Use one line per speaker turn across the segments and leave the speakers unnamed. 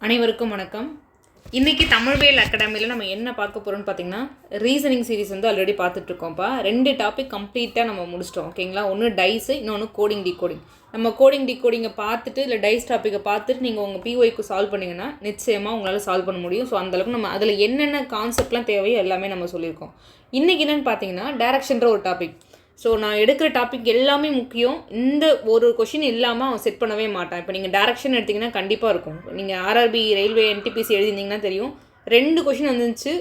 அனைவருக்கும் வணக்கம். இன்றைக்கி தமிழ்வேல் அகாடமியில் நம்ம என்ன பார்க்க போகிறோம்னு பார்த்தீங்கன்னா, ரீசனிங் சீரிஸ் வந்து ஆல்ரெடி பார்த்துட்ருக்கோம்ப்பா. 2 டாபிக் கம்ப்ளீட்டாக நம்ம முடிச்சிட்டோம். ஓகேங்களா? ஒன்று டைஸு, இன்னொன்று கோடிங் டிகோடிங். நம்ம கோடிங் டிகோடிங்கை பார்த்துட்டு இல்லை டைஸ் டாப்பிக்கை பார்த்துட்டு நீங்கள் உங்கள் பிஒய்க்கு சால்வ் பண்ணிங்கன்னா நிச்சயமாக உங்களால் சால்வ் பண்ண முடியும். ஸோ அந்தளவுக்கு நம்ம அதில் என்னென்ன கான்செப்ட்லாம் தேவையோ எல்லாமே நம்ம சொல்லியிருக்கோம். இன்றைக்கி என்னென்னு பார்த்தீங்கன்னா, டைரக்ஷன்ற ஒரு டாபிக். ஸோ நான் எடுக்கிற டாபிக் எல்லாமே முக்கியம். இந்த ஒரு கொஷின் இல்லாமல் அவன் செட் பண்ணவே மாட்டான். இப்போ நீங்கள் டேரக்ஷன் எடுத்திங்கன்னா கண்டிப்பாக இருக்கும். நீங்கள் ஆர்ஆர்பி, ரயில்வே, என்டிபிசி எழுதியிருந்தீங்கன்னா தெரியும், 2 கொஷின் வந்துச்சு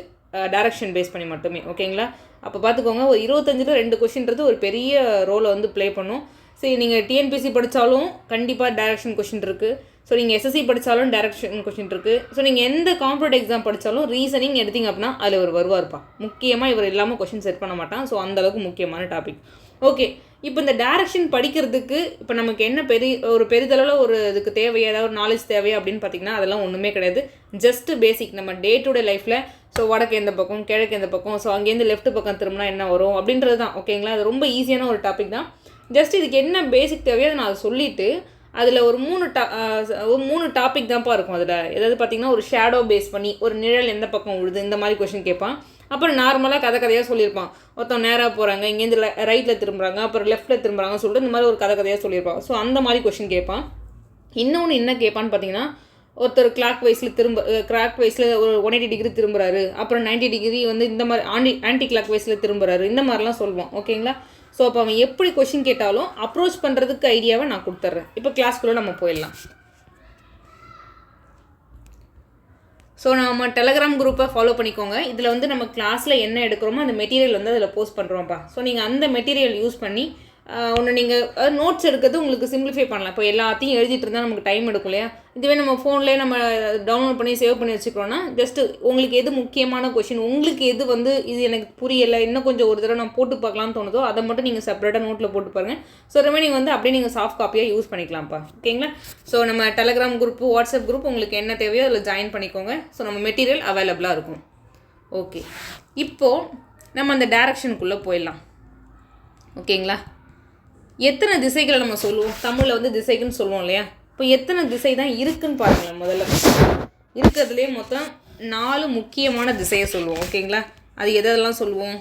டேரக்ஷன் பேஸ் பண்ணி மட்டுமே. ஓகேங்களா? அப்போ பார்த்துக்கோங்க, ஒரு 25ல் 2 கொஷின்றது ஒரு பெரிய ரோலை வந்து ப்ளே பண்ணும். சரி, நீங்கள் டிஎன்பிசி படித்தாலும் கண்டிப்பாக டேரக்ஷன் கொஷின் இருக்குது. ஸோ நீங்கள் எஸ்எஸ்சி படித்தாலும் டேரக்ஷன் கொஷின் இருக்குது. ஸோ நீங்கள் எந்த காம்படிட்டிவ் எக்ஸாம் படித்தாலும் ரீசனிங் எடுத்திங்க அப்படின்னா அதில் ஒரு வருவார்ப்பா. முக்கியமாக இவர் இல்லாமல் கொஷின் செட் பண்ண மாட்டான். ஸோ அந்தளவுக்கு முக்கியமான டாபிக். ஓகே, இப்போ இந்த டேரக்ஷன் படிக்கிறதுக்கு இப்போ நமக்கு என்ன பெரிதளவில் ஒரு இதுக்கு தேவையா, ஏதாவது ஒரு நாலேஜ் தேவையா அப்படின்னு பார்த்தீங்கன்னா அதெல்லாம் ஒன்றுமே கிடையாது. ஜஸ்ட்டு பேசிக் நம்ம டே டு டே லைஃப்பில் ஸோ வடக்கு எந்த பக்கம், கிழக்கு எந்த பக்கம், ஸோ அங்கேருந்து லெஃப்ட் பக்கம் திரும்பினா என்ன வரும் அப்படின்றது தான். ஓகேங்களா? அது ரொம்ப ஈஸியான ஒரு டாபிக் தான். ஜஸ்ட் இதுக்கு என்ன பேசிக் தேவையோ அதை நான் அதை சொல்லிவிட்டு அதில் ஒரு 3 டாபிக் தான்ப்பா இருக்கும். அதில் ஏதாவது பார்த்திங்கன்னா ஒரு ஷேடோ பேஸ் பண்ணி ஒரு நிழல் எந்த பக்கம் விழுது இந்த மாதிரி கொஷின் கேட்பான். அப்புறம் நார்மலாக கதையாக சொல்லியிருப்பான். ஒருத்தன் நேராக போகிறாங்க, இங்கேருந்து ரைட்டில் திரும்புகிறாங்க, அப்புறம் லெஃப்ட்டில் திரும்புகிறாங்க சொல்லிட்டு இந்த மாதிரி ஒரு கதையாக சொல்லியிருப்பான். ஸோ அந்த மாதிரி கொஷின் கேட்பான். இன்னொன்று என்ன கேட்பான்னு பார்த்தீங்கன்னா, ஒருத்தர் கிளாக் வைஸில் ஒரு 180 டிகிரி திரும்புகிறாரு, அப்புறம் 90 டிகிரி வந்து இந்த மாதிரி ஆன்டி கிளாக் வைஸில் திரும்புகிறாரு, இந்த மாதிரிலாம் சொல்லுவான். ஓகேங்களா? ஸோ அப்போ அவன் எப்படி கொஷின் கேட்டாலும் அப்ரோச் பண்ணுறதுக்கு ஐடியாவை நான் கொடுத்துட்றேன். இப்போ கிளாஸ்க்குள்ளே நம்ம போயிடலாம். ஸோ நம்ம டெலகிராம் குரூப்பை ஃபாலோ பண்ணிக்கோங்க. இதில் வந்து நம்ம கிளாஸில் என்ன எடுக்கிறோமோ அந்த மெட்டீரியல் வந்து அதில் போஸ்ட் பண்ணுறோம்ப்பா. ஸோ நீங்கள் அந்த மெட்டீரியல் யூஸ் பண்ணி ஒன்று நீங்கள் நோட்ஸ் எடுக்கிறது உங்களுக்கு சிம்பிளிஃபை பண்ணலாம். இப்போ எல்லாத்தையும் எழுதிட்டு இருந்தால் நமக்கு டைம் எடுக்கும் இல்லையா? இதுவே நம்ம ஃபோன்லேயே நம்ம டவுன்லோட் பண்ணி சேவ் பண்ணி வச்சுக்கிறோன்னா ஜஸ்ட்டு உங்களுக்கு எது முக்கியமான கொஷின், உங்களுக்கு எது வந்து இது எனக்கு புரியலை, இன்னும் கொஞ்சம் ஒரு தடவை நான் போட்டு பார்க்கலான்னு தோணுதோ அதை மட்டும் நீங்கள் செப்பரேட்டாக நோட்டில் போட்டு பாருங்கள். ஸோ ரிமைனிங் வந்து அப்படியே நீங்கள் சாஃப்ட் காப்பியாக யூஸ் பண்ணிக்கலாம்ப்பா. ஓகேங்களா? ஸோ நம்ம டெலகிராம் குரூப்பு, வாட்ஸ்அப் குரூப் உங்களுக்கு என்ன தேவையோ அதில் ஜாயின் பண்ணிக்கோங்க. ஸோ நம்ம மெட்டீரியல் அவைலபிளாக இருக்கும். ஓகே, இப்போது நம்ம அந்த டைரக்ஷனுக்குள்ளே போயிடலாம். ஓகேங்களா? எத்தனை திசைகளை நம்ம சொல்லுவோம்? தமிழில் வந்து திசைக்குன்னு சொல்லுவோம் இல்லையா? இப்போ எத்தனை திசை தான் இருக்குதுன்னு பாருங்களேன். முதல்ல இருக்கிறதுலே மொத்தம் 4 முக்கியமான திசையை சொல்லுவோம். ஓகேங்களா? அது எதெல்லாம் சொல்லுவோம்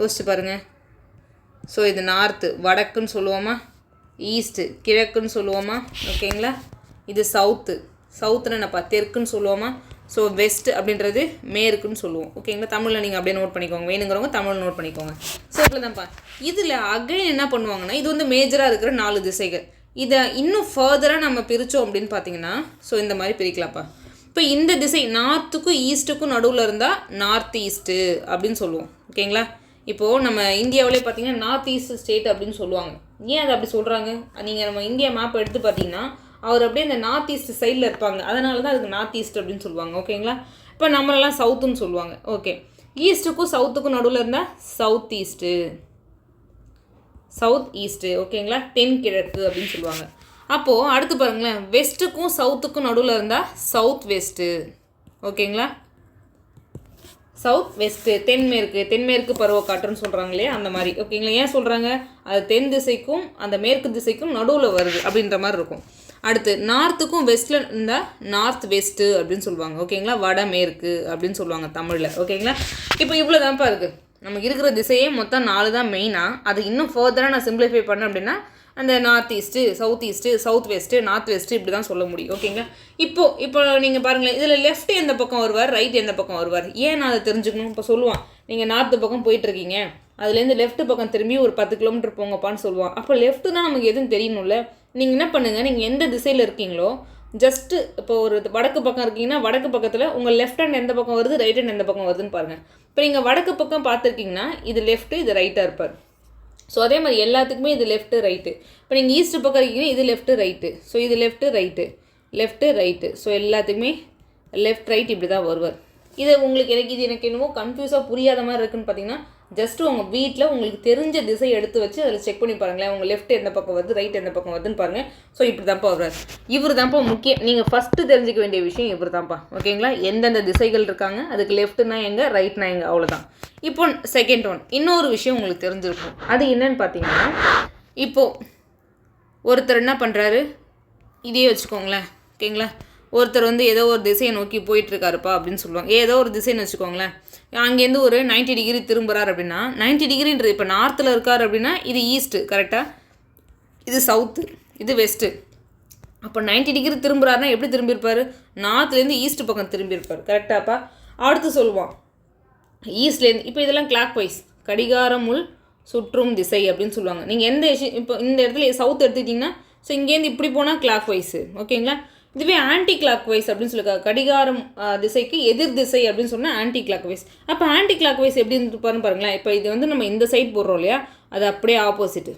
யோசிச்சு பாருங்கள். ஸோ இது நார்த்து, வடக்குன்னு சொல்லுவோமா? ஈஸ்ட்டு, கிழக்குன்னு சொல்லுவோமா? ஓகேங்களா? இது சவுத்துன்னு என்னப்பா, தெற்குன்னு சொல்லுவோமா? ஸோ வெஸ்ட் அப்படின்றது மேற்குன்னு சொல்லுவோம். ஓகேங்களா? தமிழில் நீங்கள் அப்படியே நோட் பண்ணிக்கோங்க, வேணுங்கிறவங்க தமிழ் நோட் பண்ணிக்கோங்க. ஸோ இதில் தான்ப்பா, இதில் அகைன் என்ன பண்ணுவாங்கன்னா, இது வந்து மேஜராக இருக்கிற 4 திசைகள். இதை இன்னும் ஃபர்தராக நம்ம பிரித்தோம் அப்படின்னு பார்த்தீங்கன்னா, ஸோ இந்த மாதிரி பிரிக்கலாம்ப்பா. இப்போ இந்த திசை நார்த்துக்கும் ஈஸ்ட்டுக்கும் நடுவில் இருந்தால் நார்த் ஈஸ்ட்டு அப்படின்னு சொல்லுவோம். ஓகேங்களா? இப்போது நம்ம இந்தியாவிலே பார்த்தீங்கன்னா நார்த் ஈஸ்ட் ஸ்டேட் அப்படின்னு சொல்லுவாங்க. ஏன் அதை அப்படி சொல்கிறாங்க? நீங்கள் நம்ம இந்தியா மேப் எடுத்து பார்த்தீங்கன்னா அவர் அப்படியே இந்த நார்த் ஈஸ்ட் சைடில் இருப்பாங்க. அதனால தான் அதுக்கு நார்த் ஈஸ்ட் அப்படின்னு சொல்லுவாங்க. ஓகேங்களா? இப்போ நம்மளெல்லாம் சவுத்துன்னு சொல்லுவாங்க. ஓகே, ஈஸ்ட்டுக்கும் சவுத்துக்கும் நடுவில் இருந்தால் சவுத் ஈஸ்ட்டு. ஓகேங்களா? தென்கிழக்கு அப்படின்னு சொல்லுவாங்க. அப்போது அடுத்து பாருங்களேன், வெஸ்ட்டுக்கும் சவுத்துக்கும் நடுவில் இருந்தால் சவுத் வெஸ்ட்டு. ஓகேங்களா? சவுத் வெஸ்ட்டு, தென்மேற்கு பருவக்காற்றுன்னு சொல்கிறாங்க இல்லையா? அந்த மாதிரி. ஓகேங்களா? ஏன் சொல்கிறாங்க? அது தென் திசைக்கும் அந்த மேற்கு திசைக்கும் நடுவில் வருது அப்படின்ற மாதிரி இருக்கும். அடுத்து நார்த்துக்கும் வெஸ்ட்டில் இருந்தால் நார்த் வெஸ்ட்டு அப்படின்னு சொல்லுவாங்க. ஓகேங்களா? வடமேற்கு அப்படின்னு சொல்லுவாங்க தமிழில். ஓகேங்களா? இப்போ இவ்வளோ தான்ப்பா இருக்குது. நமக்கு இருக்கிற திசையே மொத்தம் 4 தான் மெயினாக. அது இன்னும் ஃபர்தராக நான் சிம்பிளிஃபை பண்ணேன் அப்படின்னா அந்த north east, south west, north west இப்படி தான் சொல்ல முடியும். ஓகேங்களா? இப்போ நீங்கள் பாருங்களேன், இதில் லெஃப்ட் எந்த பக்கம் வருவார், ரைட் எந்த பக்கம் வருவார், ஏன் நான் அதை தெரிஞ்சுக்கணும்? இப்போ சொல்லுவான், நீங்கள் நார்த்து பக்கம் போயிட்டுருக்கீங்க, அதுலேருந்து லெஃப்ட் பக்கம் திரும்பி ஒரு 10 கிலோமீட்டர் போங்கப்பான்னு சொல்லுவான். அப்போ லெஃப்ட்டு தான் நமக்கு எதுவும் தெரியணும்ல. நீங்கள் என்ன பண்ணுங்கள், நீங்கள் எந்த திசையில் இருக்கீங்களோ ஜஸ்ட்டு இப்போ ஒரு வடக்கு பக்கம் இருக்கீங்கன்னா வடக்கு பக்கத்தில் உங்கள் லெஃப்ட் ஹேண்ட் எந்த பக்கம் வருது, ரைட் ஹேண்ட் எந்த பக்கம் வருதுன்னு பாருங்கள். இப்போ நீங்கள் வடக்கு பக்கம் பார்த்துருக்கீங்கன்னா இது லெஃப்ட்டு, இது ரைட்டாக இருப்பார். ஸோ அதே மாதிரி எல்லாத்துக்குமே இது லெஃப்ட்டு ரைட்டு. இப்போ நீங்கள் ஈஸ்ட் பக்கம் இருக்கீங்கன்னா இது லெஃப்ட்டு ரைட்டு. ஸோ இது லெஃப்ட்டு ரைட்டு. ஸோ எல்லாத்துக்குமே லெஃப்ட் ரைட் இப்படி தான் வருவார். இது எனக்கு என்னவோ கன்ஃபியூஸாக புரியாத மாதிரி இருக்குன்னு பார்த்தீங்கன்னா, ஜஸ்ட்டு உங்கள் வீட்டில் உங்களுக்கு தெரிஞ்ச திசை எடுத்து வச்சு அதில் செக் பண்ணி பாருங்களேன். உங்கள் லெஃப்ட் எந்த பக்கம் வருது, ரைட் எந்த பக்கம் வருதுன்னு பாருங்கள். ஸோ இப்படி தான்ப்பா வருவார். இவர் தான்ப்பா முக்கியம். நீங்கள் ஃபஸ்ட்டு தெரிஞ்சிக்க வேண்டிய விஷயம் இவர் தான்ப்பா. ஓகேங்களா? எந்தெந்த திசைகள் இருக்காங்க, அதுக்கு லெஃப்ட்னா எங்கே, ரைட்னா எங்கே, அவ்வளோதான். இப்போ செகண்ட் ஒன், இன்னொரு விஷயம் உங்களுக்கு தெரிஞ்சிருக்கும். அது என்னன்னு பார்த்தீங்கன்னா, இப்போது ஒருத்தர் என்ன பண்ணுறாரு, இதே வச்சுக்கோங்களேன். ஓகேங்களா? ஒருத்தர் வந்து ஏதோ ஒரு திசையை நோக்கி போயிட்டுருக்காருப்பா அப்படின்னு சொல்லுவாங்க. ஏதோ ஒரு திசைன்னு வச்சுக்கோங்களேன். அங்கேருந்து ஒரு 90 டிகிரி திரும்புகிறார் அப்படின்னா 90 டிகிரின்றது இப்போ நார்த்தில் இருக்கார் அப்படின்னா இது ஈஸ்ட்டு கரெக்டாக, இது சவுத்து, இது வெஸ்ட்டு. அப்போ 90 டிகிரி திரும்புகிறாருன்னா எப்படி திரும்பியிருப்பார்? நார்த்லேருந்து ஈஸ்ட் பக்கம் திரும்பியிருப்பார் கரெக்டாப்பா. அடுத்து சொல்லுவான் ஈஸ்ட்லேருந்து. இப்போ இதெல்லாம் கிளாக் வைஸ், கடிகாரம் உள் சுற்றும் திசை அப்படின்னு சொல்லுவாங்க. நீங்கள் எந்த இப்போ இந்த இடத்துல சவுத் எடுத்துக்கிட்டிங்கன்னா ஸோ இங்கேருந்து இப்படி போனால் கிளாக் வைஸு ஓகேங்களா. இதுவே ஆன்டி கிளாக் வைஸ் அப்படின்னு சொல்லியிருக்காங்க. கடிகாரம் திசைக்கு எதிர் திசை அப்படின்னு சொன்னால் ஆன்டி கிளாக் வைஸ். அப்போ ஆன்டி கிளாக் வைஸ் எப்படி இருந்துப்பாருன்னு பாருங்களேன். இப்போ இது வந்து நம்ம இந்த சைட் போடுறோம் இல்லையா, அது அப்படியே ஆப்போசிட்டு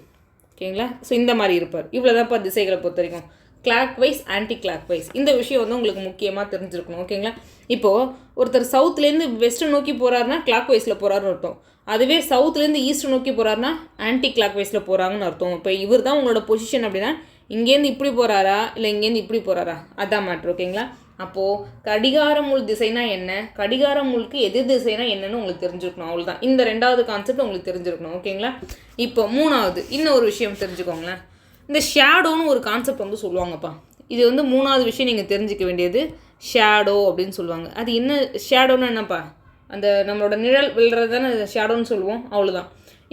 ஓகேங்களா. ஸோ இந்த மாதிரி இருப்பார். இவ்வளோ தான்ப்பா திசைகளை பொறுத்த வரைக்கும். Clock wise, anti clock wise, இந்த விஷயம் வந்து உங்களுக்கு முக்கியமாக தெரிஞ்சிருக்கணும் ஓகேங்களா. இப்போது ஒருத்தர் சவுத்துலேருந்து வெஸ்ட்டு நோக்கி போகிறாருன்னா கிளாக் வைஸில் போகிறாருன்னு அர்த்தம். அதுவே சவுத்துலேருந்து ஈஸ்ட் நோக்கி போகிறாருன்னா ஆன்டி கிளாக் வைஸில் போகிறாங்கன்னு அர்த்தம். இப்போ இவர் தான் உங்களோட பொசிஷன் அப்படின்னா இங்கேருந்து இப்படி போகிறாரா இல்லை இங்கேருந்து இப்படி போகிறாரா, அதான் மேட்ரு ஓகேங்களா. அப்போது கடிகாரம் உள் திசைனா என்ன, கடிகாரம் உள்க்கு எதிர் திசைனா என்னன்னு உங்களுக்கு தெரிஞ்சுக்கணும். அவ்வளோதான். இந்த ரெண்டாவது கான்செப்ட் உங்களுக்கு தெரிஞ்சிருக்கணும் ஓகேங்களா. இப்போ மூணாவது இன்னொரு விஷயம் தெரிஞ்சுக்கோங்களேன். இந்த ஷேடோன்னு ஒரு கான்செப்ட் வந்து சொல்லுவாங்கப்பா. இது வந்து மூணாவது விஷயம் நீங்கள் தெரிஞ்சிக்க வேண்டியது. ஷேடோ அப்படின்னு சொல்லுவாங்க. அது என்ன ஷேடோன்னு என்னப்பா, அந்த நம்மளோட நிழல் விழுறது தானே ஷேடோன்னு சொல்லுவோம். அவ்வளோதான்.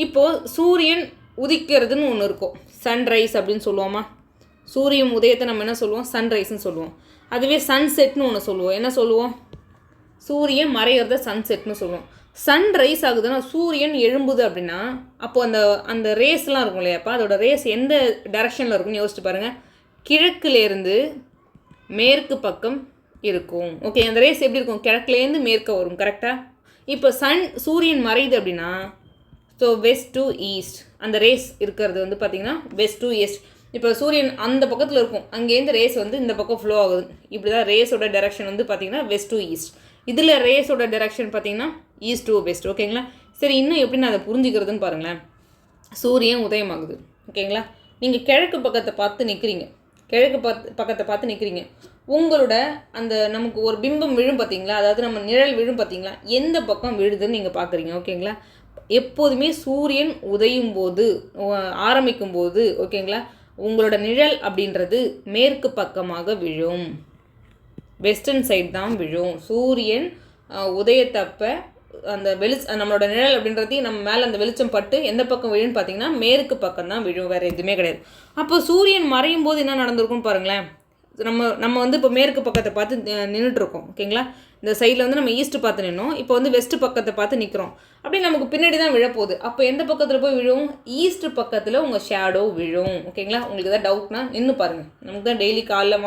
இப்போது சூரியன் உதிக்கிறதுன்னு ஒன்று இருக்கும், சன்ரைஸ் அப்படின்னு சொல்லுவோமா. சூரியன் உதயத்தை நம்ம என்ன சொல்லுவோம், சன்ரைஸ்ன்னு சொல்லுவோம். அதுவே சன்செட்னு ஒன்று சொல்லுவோம். என்ன சொல்லுவோம், சூரியன் மறையிறத சன்செட்னு சொல்லுவோம். சன்ரைஸ் ஆகுதுன்னா சூரியன் எழும்புது அப்படின்னா அப்போது அந்த அந்த ரேஸ்லாம் இருக்கும் இல்லையாப்பா, அதோட ரேஸ் எந்த டைரக்ஷனில் இருக்குன்னு யோசிச்சு பாருங்கள். கிழக்குலேருந்து மேற்கு பக்கம் இருக்கும். ஓகே, அந்த ரேஸ் எப்படி இருக்கும், கிழக்குலேருந்து மேற்க வரும் கரெக்டாக. இப்போ சூரியன் மறையுது அப்படின்னா ஸோ வெஸ்ட் டு ஈஸ்ட் அந்த ரேஸ் இருக்கிறது வந்து பார்த்திங்கன்னா வெஸ்ட் டு ஈஸ்ட். இப்போ சூரியன் அந்த பக்கத்தில் இருக்கும், அங்கேருந்து ரேஸ் வந்து இந்த பக்கம் ஃப்ளோ ஆகுது. இப்படி தான் ரேஸோட டைரக்ஷன் வந்து பார்த்திங்கன்னா வெஸ்ட் டு ஈஸ்ட். இதில் ரேஸோட டைரக்ஷன் பார்த்திங்கன்னா ஈஸ்ட் டு வெஸ்ட் ஓகேங்களா. சரி, இன்னும் எப்படி நான் அதை புரிஞ்சுக்கிறதுன்னு பாருங்களேன். சூரியன் உதயமாகுது ஓகேங்களா. நீங்கள் கிழக்கு பக்கத்தை பார்த்து நிற்கிறீங்க, கிழக்கு பக்கத்தை பார்த்து நிற்கிறீங்க. உங்களோட அந்த நமக்கு ஒரு பிம்பம் விழும் பார்த்தீங்களா, அதாவது நம்ம நிழல் விழும் பார்த்தீங்களா, எந்த பக்கம் விழுதுன்னு நீங்கள் பார்க்குறீங்க ஓகேங்களா. எப்போதுமே சூரியன் உதயும் போது ஆரம்பிக்கும் போது ஓகேங்களா உங்களோட நிழல் அப்படின்றது மேற்கு பக்கமாக விழும், வெஸ்டர்ன் சைட் தான் விழும். சூரியன் உதயத்தப்ப அந்த நம்மளோட நிழல் அப்படின்றது நம்ம மேலே அந்த வெளிச்சம் பட்டு எந்த பக்கம் விழுன்னு பார்த்தீங்கன்னா மேற்கு பக்கம் தான் விழும், வேறு எதுவுமே கிடையாது. அப்போ சூரியன் மறையும் போது என்ன நடந்திருக்குன்னு பாருங்களேன். நம்ம வந்து இப்போ மேற்கு பக்கத்தை பார்த்து நின்றுட்டுருக்கோம் ஓகேங்களா. இந்த சைடில் வந்து நம்ம ஈஸ்ட் பார்த்து நின்னோம், இப்போ வந்து வெஸ்ட் பக்கத்தை பார்த்து நிற்கிறோம். அப்படி நமக்கு பின்னாடி தான் விழப்போகுது. அப்போ எந்த பக்கத்தில் போய் விழும், ஈஸ்ட் பக்கத்தில் உங்கள் ஷேடோ விழும் ஓகேங்களா. உங்களுக்கு எதாவது டவுட்னா நின்று பாருங்கள். நமக்கு தான் டெய்லி காலைல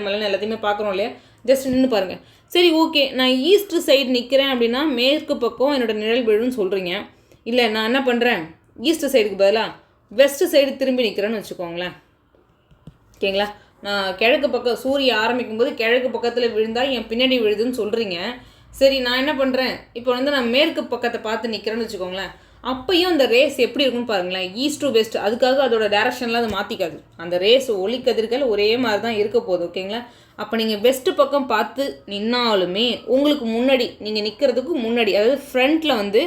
மலைன்னு எல்லாத்தையுமே பார்க்குறோம் இல்லையா, ஜஸ்ட் நின்று பாருங்கள். சரி ஓகே, நான் ஈஸ்ட் சைடு நிற்கிறேன் அப்படின்னா மேற்கு பக்கம் என்னோடய நிழல் விழுன்னு சொல்கிறீங்க. இல்லை நான் என்ன பண்ணுறேன், ஈஸ்ட் சைடுக்கு பதிலாக வெஸ்ட் சைடு திரும்பி நிற்கிறேன்னு வச்சுக்கோங்களேன் ஓகேங்களா. நான் கிழக்கு பக்கம் சூரியன் ஆரம்பிக்கும் போது கிழக்கு பக்கத்தில் விழுந்தால் என் பின்னாடி விழுதுன்னு சொல்கிறீங்க. சரி, நான் என்ன பண்ணுறேன், இப்போ வந்து நான் மேற்கு பக்கத்தை பார்த்து நிற்கிறேன்னு வச்சுக்கோங்களேன். அப்பையும் அந்த ரேஸ் எப்படி இருக்குன்னு பாருங்களேன், ஈஸ்ட் டு வெஸ்ட். அதுக்காக அதோட டேரக்ஷன்லாம் அது மாற்றிக்காது. அந்த ரேஸ் ஒளி கதிர்கள் ஒரே மாதிரி தான் இருக்க போகுது ஓகேங்களா. அப்போ நீங்கள் வெஸ்ட்டு பக்கம் பார்த்து நின்னாலுமே உங்களுக்கு முன்னாடி நீங்கள் நிற்கிறதுக்கு முன்னாடி அதாவது ஃப்ரண்ட்டில் வந்து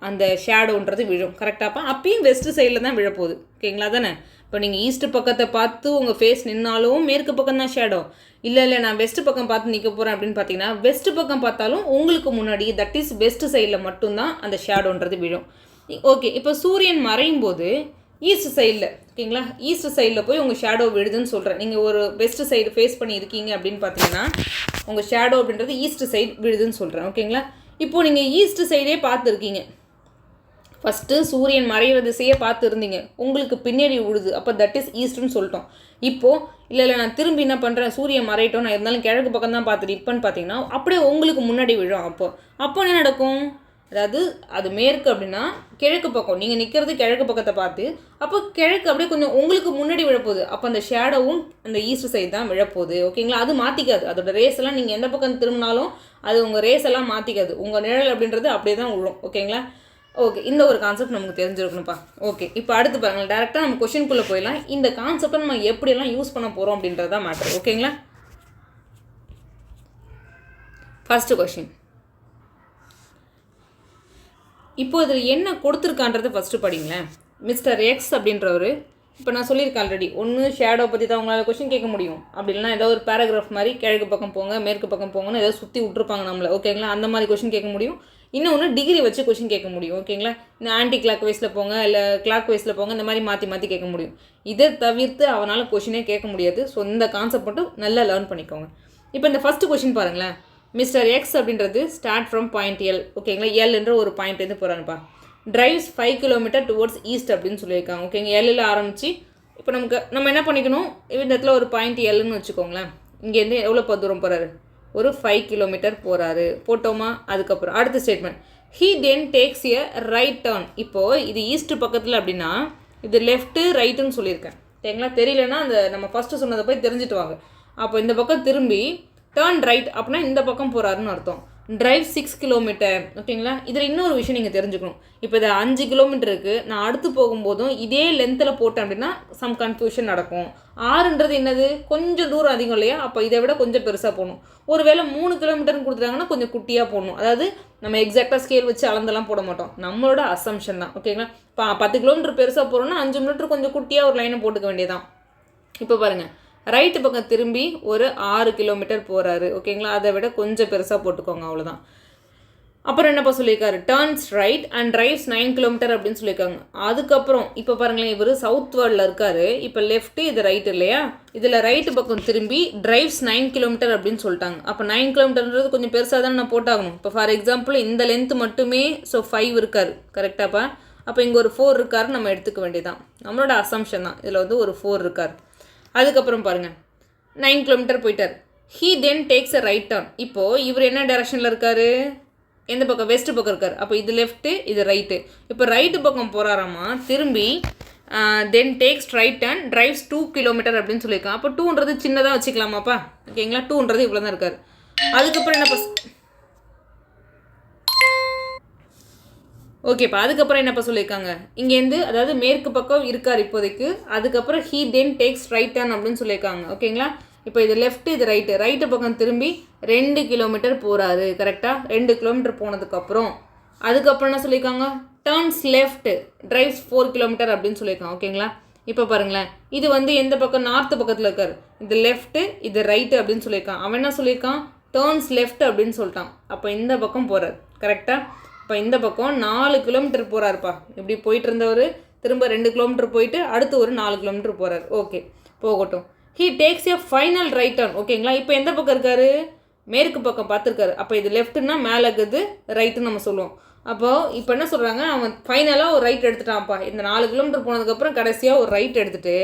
அந்த ஷேடோன்றது விழும் கரெக்டாப்பா. அப்பயும் வெஸ்ட் சைடில் தான் விழப்போகுது ஓகேங்களா தானே. இப்போ நீங்கள் ஈஸ்ட் பக்கத்தை பார்த்து உங்கள் ஃபேஸ் நின்னாலும் மேற்கு பக்கம் தான் ஷேடோ. இல்லை நான் வெஸ்ட் பக்கம் பார்த்து நிற்க போகிறேன் அப்படின்னு பார்த்தீங்கன்னா வெஸ்ட் பக்கம் பார்த்தாலும் உங்களுக்கு முன்னாடி தட் இஸ் வெஸ்ட் சைடில் மட்டும்தான் அந்த ஷேடோன்றது விழும். ஓகே, இப்போ சூரியன் மறையும் போது ஈஸ்ட் சைடில் ஓகேங்களா, ஈஸ்ட் சைடில் போய் உங்கள் ஷேடோ விழுதுன்னு சொல்கிறேன். நீங்கள் ஒரு வெஸ்ட் சைடு ஃபேஸ் பண்ணி இருக்கீங்க அப்படின்னு பார்த்தீங்கன்னா உங்கள் ஷேடோ அப்படின்றது ஈஸ்ட் சைடு விழுதுன்னு சொல்கிறேன் ஓகேங்களா. இப்போது நீங்கள் ஈஸ்ட் சைடே பார்த்துருக்கீங்க, ஃபஸ்ட்டு சூரியன் மறைகிற திசையே பார்த்து இருந்தீங்க, உங்களுக்கு பின்னாடி விழுது, அப்போ தட் இஸ் ஈஸ்ட்னு சொல்லிட்டோம். இப்போது இல்லை நான் திரும்பி என்ன பண்ணுறேன், சூரியன் மறையிட்டோம், நான் இருந்தாலும் கிழக்கு பக்கம் தான் பார்த்துட்டு இப்போன்னு பார்த்தீங்கன்னா அப்படியே உங்களுக்கு முன்னாடி விழும். அப்போ என்ன நடக்கும், அதாவது அது மேற்கு அப்படின்னா கிழக்கு பக்கம் நீங்கள் நிற்கிறது கிழக்கு பக்கத்தை பார்த்து, அப்போ கிழக்கு அப்படியே கொஞ்சம் உங்களுக்கு முன்னாடி விழப்போகுது. அப்போ அந்த ஷேடோவும் அந்த ஈஸ்ட் சைடு தான் விழப்போகுது ஓகேங்களா. அது மாற்றிக்காது, அதோட ரேஸ் எல்லாம் நீங்கள் எந்த பக்கம் திரும்பினாலும் அது உங்கள் ரேஸ் எல்லாம் மாற்றிக்காது. உங்கள் நிழல் அப்படின்றது அப்படியே தான் விழும் ஓகேங்களா. ஓகே, இந்த ஒரு கான்செப்ட் நமக்கு தெரிஞ்சிருக்கணும்ப்பா. ஓகே, இப்போ அடுத்து பாருங்கள், டேரெக்டாக நம்ம கொஷினுக்குள்ளே போயிடலாம். இந்த கான்செப்டை நம்ம எப்படியெல்லாம் யூஸ் பண்ண போகிறோம் அப்படின்றதான் மேட்டர் ஓகேங்களா. ஃபர்ஸ்ட் கொஷின், இப்போ இதில் என்ன கொடுத்துருக்கான்றதை ஃபஸ்ட்டு படிங்களேன். மிஸ்டர் எக்ஸ் அப்படின்றவர் இப்போ நான் சொல்லியிருக்கேன் ஆல்ரெடி, ஒன்று ஷேடோ பற்றி தான் உங்களால் கொஷின் கேட்க முடியும், அப்படி இல்லைனா ஏதோ ஒரு பேராகிராஃப் மாதிரி கிழக்கு பக்கம் போங்க மேற்கு பக்கம் போங்கன்னு ஏதோ சுற்றி விட்ருப்பாங்க நம்மளை, ஓகேங்களா, அந்த மாதிரி கொஷின் கேட்க முடியும். இன்னொன்று டிகிரி வச்சு கொஷின் கேட்க முடியும், ஓகேங்களா, இந்த ஆன்டி கிளாக் வைஸில் போங்க இல்லை கிளாக் வைஸில் போங்க, இந்த மாதிரி மாற்றி மாற்றி கேட்க முடியும். இதை தவிர்த்து அவனால் கொஷினே கேட்க முடியாது. ஸோ இந்த கான்செப்ட் மட்டும் நல்லா லேர்ன் பண்ணிக்கோங்க. இப்போ இந்த ஃபஸ்ட்டு கொஷின் பாருங்களேன். மிஸ்டர் எக்ஸ் அப்படின்றது ஸ்டார்ட் ஃப்ரம் பாயிண்ட் எல், ஓகேங்களா, எல்ன்ற ஒரு பாயிண்ட்லேருந்து போகிறாங்கப்பா. டிரைவ்ஸ் 5 கிலோமீட்டர் டுவர்ட்ஸ் ஈஸ்ட் அப்படின்னு சொல்லியிருக்காங்க, ஓகேங்க. எல்லில் ஆரம்பித்து இப்போ நம்ம என்ன பண்ணிக்கணும், இந்த இடத்துல ஒரு பாயிண்ட் எல்லுன்னு வச்சுக்கோங்களேன். இங்கேருந்து எவ்வளோ தூரம் போகிறாரு, ஒரு 5 கிலோமீட்டர் போகிறாரு, போட்டோமா. அதுக்கப்புறம் அடுத்த statement, he then takes a right turn. இப்போது இது ஈஸ்ட் பக்கத்தில் அப்படின்னா இது லெஃப்ட்டு ரைட்டுன்னு சொல்லியிருக்கேன், ஓகேங்களா. தெரியலன்னா அந்த நம்ம ஃபஸ்ட்டு சொன்னதை போய் தெரிஞ்சுட்டு வாங்க. அப்போ இந்த பக்கம் திரும்பி டர்ன் ரைட் அப்படின்னா இந்த பக்கம் போகிறாருன்னு அர்த்தம். டிரைவ் 6 கிலோமீட்டர், ஓகேங்களா. இதில் இன்னொரு விஷயம் நீங்கள் தெரிஞ்சுக்கணும். இப்போ இது 5 கிலோமீட்டர் இருக்குது, நான் அடுத்து போகும்போதும் இதே லென்த்தில் போட்டேன் அப்படின்னா சம் கன்ஃபியூஷன் நடக்கும். 6ன்றது என்னது, கொஞ்சம் தூரம் அதிகம் இல்லையா, அப்போ இதை விட கொஞ்சம் பெருசாக போகணும். ஒருவேளை 3 கிலோமீட்டர்னு கொடுத்துட்டாங்கன்னா கொஞ்சம் குட்டியாக போடணும். அதாவது நம்ம எக்ஸாக்டாக ஸ்கேல் வச்சு அளந்தெல்லாம் போட மாட்டோம், நம்மளோட அசம்ஷன் தான், ஓகேங்களா. இப்போ 10 கிலோமீட்டர் பெருசாக போகிறோன்னா 5 மீட்டர் கொஞ்சம் குட்டியாக ஒரு லைனை போட்டுக்க வேண்டியதான். இப்போ பாருங்கள், ரைட்டு பக்கம் திரும்பி ஒரு 6 கிலோமீட்டர் போகிறாரு, ஓகேங்களா. அதை விட கொஞ்சம் பெருசாக போட்டுக்கோங்க, அவ்வளோதான். அப்புறம் என்னப்பா சொல்லியிருக்காரு, turns right and drives 9 kilometre அப்படின்னு சொல்லியிருக்காங்க. அதுக்கப்புறம் இப்போ பாருங்களேன், இவர் சவுத் வேர்ல்டில் இருக்கார். இப்போ லெஃப்ட்டு இது ரைட்டு இல்லையா, இதில் ரைட்டு பக்கம் திரும்பி டிரைவ்ஸ் 9 கிலோமீட்டர் அப்படின்னு சொல்லிட்டாங்க. அப்போ 9 கிலோமீட்டர்ன்றது கொஞ்சம் பெருசாக தான் நான் போட்டாகணும். இப்போ ஃபார் எக்ஸாம்பிள் இந்த லென்த்து மட்டுமே, ஸோ 5 இருக்கார், கரெக்டாப்பா. அப்போ இங்கே ஒரு 4 இருக்காரு நம்ம எடுத்துக்க வேண்டியதான், நம்மளோட அசம்ஷன் தான். இதில் வந்து ஒரு 4 இருக்கார். அதுக்கப்புறம் பாருங்கள், 9 கிலோமீட்டர் போயிட்டார். He then takes a right turn. இப்போது இவர் என்ன டைரக்ஷனில் இருக்கார், எந்த பக்கம், வெஸ்ட் பக்கம் இருக்கார். அப்போ இது லெஃப்ட்டு இது ரைட்டு. இப்போ ரைட்டு பக்கம் போகிறாராமா, திரும்பி then takes right turn drives 2 kilometre அப்படின்னு சொல்லியிருக்கான். அப்போ 2ன்றது சின்னதாக வச்சுக்கலாமாப்பா, ஓகேங்களா. 2ன்றது இவ்வளோ தான் இருக்கார். அதுக்கப்புறம் என்னப்பா, ஓகேப்பா. அதுக்கப்புறம் என்னப்பா சொல்லியிருக்காங்க, இங்கேருந்து அதாவது மேற்கு பக்கம் இருக்கார் இப்போதைக்கு. அதுக்கப்புறம் he then takes right turn அப்படின்னு சொல்லியிருக்காங்க, ஓகேங்களா. இப்போ இது லெஃப்ட்டு இது ரைட்டு பக்கம் திரும்பி 2 கிலோமீட்டர் போகிறாரு, கரெக்டாக. 2 கிலோமீட்டர் போனதுக்கப்புறம் அதுக்கப்புறம் என்ன சொல்லியிருக்காங்க, டர்ன்ஸ் லெஃப்ட் டிரைவ்ஸ் 4 கிலோமீட்டர் அப்படின்னு சொல்லியிருக்காங்க, ஓகேங்களா. இப்போ பாருங்களேன், இது வந்து எந்த பக்கம், நார்த்து பக்கத்தில் இருக்கார். இது லெஃப்ட்டு இது ரைட்டு அப்படின்னு சொல்லியிருக்கான். அவன் என்ன சொல்லியிருக்கான், டர்ன்ஸ் லெஃப்ட் அப்படின்னு சொல்லிட்டான். அப்போ இந்த பக்கம் போகிறார், கரெக்டாக. இப்போ இந்த பக்கம் 4 கிலோமீட்டர் போகிறாருப்பா. இப்படி போயிட்டு இருந்தவர் திரும்ப 2 கிலோமீட்டர் போயிட்டு அடுத்து ஒரு 4 கிலோமீட்டர் போகிறார், ஓகே போகட்டும். He takes a final right turn, ஓகேங்களா. இப்போ எந்த பக்கம் இருக்காரு, மேற்கு பக்கம் பார்த்துருக்காரு. அப்போ இது லெஃப்ட்டுன்னா மேலே இருக்குது, ரைட்டுன்னு நம்ம சொல்லுவோம். அப்போது இப்போ என்ன சொல்கிறாங்க, அவன் ஃபைனலாக ஒரு ரைட் எடுத்துட்டான்ப்பா. இந்த 4 கிலோமீட்டர் போனதுக்கப்புறம் கடைசியாக ஒரு ரைட் எடுத்துகிட்டு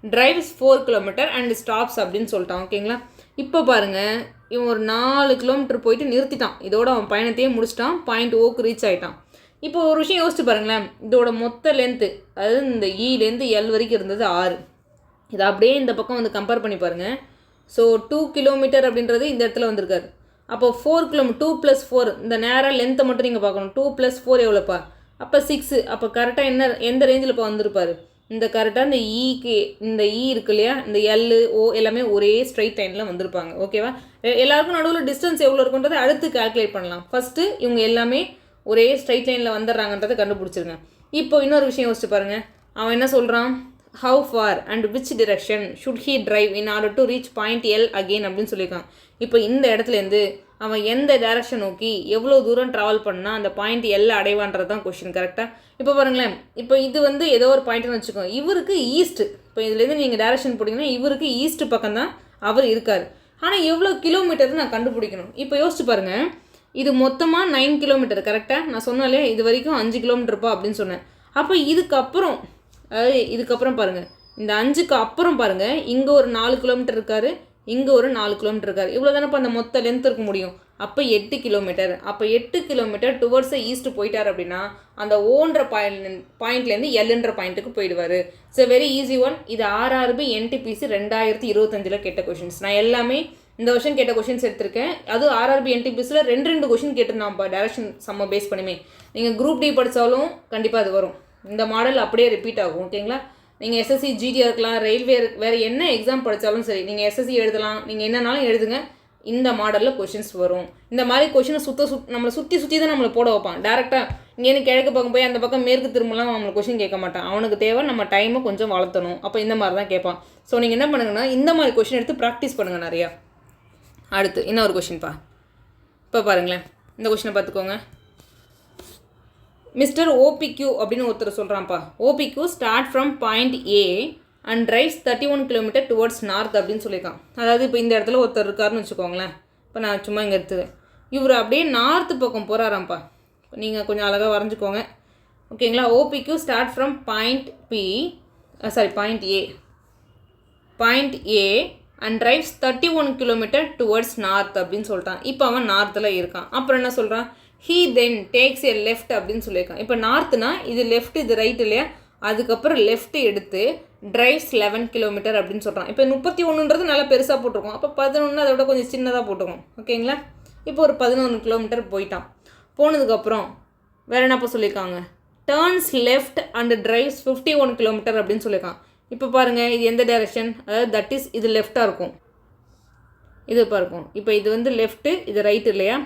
டிரைவ்ஸ் 4 கிலோமீட்டர் அண்ட் ஸ்டாப்ஸ் அப்படின்னு சொல்லிட்டான், ஓகேங்களா. இப்போ பாருங்கள், இவன் ஒரு 4 கிலோமீட்டர் போயிட்டு நிறுத்திட்டான். இதோட அவன் பயணத்தையே முடிச்சிட்டான், பாயிண்ட் ஓக்கு ரீச் ஆகிட்டான். இப்போ ஒரு விஷயம் யோசிச்சு பாருங்களேன், இதோட மொத்த லென்த்து அதாவது இந்த ஈலேருந்து எல் வரைக்கும் இருந்தது 6. இதை அப்படியே இந்த பக்கம் வந்து கம்பேர் பண்ணி பாருங்கள். ஸோ 2 கிலோமீட்டர் அப்படின்றது இந்த இடத்துல வந்திருக்காரு. அப்போ 4 கிலோமீட்டர் 2 + 4 இந்த நேராக லென்த்தை மட்டும் நீங்கள் பார்க்கணும். 2 + 4 எவ்வளோப்பா, அப்போ 6. அப்போ கரெக்டாக எந்த ரேஞ்சில் இப்போ வந்திருப்பார், இந்த கரெக்டாக இந்த ஈக்கு இந்த ஈ இருக்கு இல்லையா, இந்த எல் ஓ எல்லாமே ஒரே ஸ்ட்ரைட் லைனில் வந்திருப்பாங்க, ஓகேவா. எல்லாருக்கும் நடுவில் டிஸ்டன்ஸ் எவ்வளோ இருக்குன்றதை அடுத்து கால்குலேட் பண்ணலாம். ஃபஸ்ட்டு இவங்க எல்லாமே ஒரே ஸ்ட்ரைட் லைனில் வந்துடுறாங்கன்றதை கண்டுபிடிச்சிருங்க. இப்போ இன்னொரு விஷயம் யோசிச்சு பாருங்கள், அவன் என்ன சொல்கிறான், how for and which direction should he drive in order to reach point L again அப்படின்னு சொல்லியிருக்கான். இப்போ இந்த இடத்துலேருந்து அவன் எந்த டைரக்ஷன் நோக்கி எவ்வளோ தூரம் ட்ராவல் பண்ணால் அந்த பாயிண்ட் எல்ல அடைவான்றது தான் கொஷின், கரெக்டாக. இப்போ பாருங்களேன், இப்போ இது வந்து ஏதோ ஒரு பாயிண்ட்னு வச்சுக்கோங்க, இவருக்கு ஈஸ்ட்டு. இப்போ இதுலேருந்து நீங்கள் டைரக்ஷன் போட்டிங்கன்னா இவருக்கு ஈஸ்ட் பக்கம் தான் அவர் இருக்கார். ஆனால் எவ்வளோ கிலோமீட்டர் நான் கண்டுபிடிக்கணும். இப்போ யோசிச்சு பாருங்கள், இது மொத்தமாக 9 கிலோமீட்டர், கரெக்டாக. நான் சொன்னாலே இது வரைக்கும் 5 கிலோமீட்டர்ப்பா அப்படின்னு சொன்னேன். அப்போ இதுக்கப்புறம் அதாவது இதுக்கப்புறம் பாருங்கள், இந்த 5க்கு அப்புறம் பாருங்கள், இங்கே ஒரு 4 கிலோமீட்டர் இருக்கார், இங்கே ஒரு 4 கிலோமீட்டர் இருக்கார். இவ்வளோ தானேப்பா அந்த மொத்த லென்த் இருக்க முடியும். அப்போ 8 கிலோமீட்டர். அப்போ 8 கிலோமீட்டர் டுவர்ட்ஸ் ஈஸ்ட் போயிட்டார் அப்படின்னா அந்த ஓன்ற பாயிண்ட்லேருந்து எல்ன்ற பாயிண்ட்டுக்கு போயிடுவார். So very easy one. இது RRB NTPC 2025 கேட்ட கொஷின்ஸ். நான் எல்லாமே இந்த வருஷம் கேட்ட கொஷின்ஸ் எடுத்திருக்கேன். அது RRB NTPCயில் 2 கொஷின் கேட்டிருந்தான்ப்பா, டைரக்ஷன் செம்ம பேஸ் பண்ணிமே. நீங்கள் குரூப் டி படித்தாலும் கண்டிப்பாக அது வரும். இந்த மாடல் அப்படியே ரிப்பீட் ஆகும், ஓகேங்களா. நீங்கள் SSC GT இருக்கலாம், ரயில்வே வேறு என்ன எக்ஸாம் படித்தாலும் சரி, நீங்கள் SSC எழுதலாம், நீங்கள் என்னன்னாலும் எழுதுங்க. இந்த மாடலில் கொஷின்ஸ் வரும். இந்த மாதிரி கொஷினை நம்மளை சுற்றி தான் நம்மளை போட வைப்பான். டேரெக்டாக இங்கேருந்து கிழக்கு பக்கம் போய் அந்த பக்கம் மேற்கு திரும்பலாம் நம்மளை கொஷின் கேட்க மாட்டான். அவனுக்கு தேவை நம்ம டைமை கொஞ்சம் வளர்த்தணும். அப்போ இந்த மாதிரி தான் கேட்பான். ஸோ நீங்கள் என்ன பண்ணுங்கன்னா இந்த மாதிரி கொஷின் எடுத்து ப்ராக்டிஸ் பண்ணுங்கள் நிறையா. அடுத்து இன்னொரு கொஷின்ப்பா. இப்போ பாருங்களேன், இந்த கொஷினை பார்த்துக்கோங்க. மிஸ்டர் ஓபிக்யூ அப்படின்னு ஒருத்தர் சொல்கிறான்ப்பா. OPQ start from point A and drives 31 kilometre towards north அப்படின்னு சொல்லியிருக்கான். அதாவது இப்போ இந்த இடத்துல ஒருத்தர் இருக்காருன்னு வச்சுக்கோங்களேன். இப்போ நான் சும்மா இங்கே எடுத்துது இவர் அப்படியே நார்த்து பக்கம் போகிறாராம்ப்பா. நீங்கள் கொஞ்சம் அழகாக வரைஞ்சிக்கோங்க, ஓகேங்களா. ஓபிக்யூ start from point A and drives 31 kilometre towards north அப்படின்னு சொல்லிட்டான். இப்போ அவன் நார்த்தில் இருக்கான். அப்புறம் என்ன சொல்கிறான், he then takes a left அப்படின்னு சொல்லியிருக்கான். இப்போ நார்த்துனா இது லெஃப்ட் இது ரைட் இல்லையா, அதுக்கப்புறம் லெஃப்ட் எடுத்து ட்ரைவ்ஸ் 11 கிலோமீட்டர் அப்படின்னு சொல்கிறான். இப்போ 31ன்றது நல்லா பெருசாக போட்டிருக்கோம். அப்போ 11 அதை விட கொஞ்சம் சின்னதாக போட்டுருக்கோம், ஓகேங்களா. இப்போ ஒரு 11 கிலோமீட்டர் போயிட்டான். போனதுக்கப்புறம் வேறு என்னப்போ சொல்லியிருக்காங்க, turns left and drives 51 kilometre அப்படின்னு சொல்லியிருக்கான். இப்போ பாருங்கள் இது எந்த டைரெக்ஷன், அதாவது தட் இஸ் இது லெஃப்டாக இருக்கும், இது இருக்கும். இப்போ இது வந்து லெஃப்ட்டு இது ரைட்டு இல்லையா,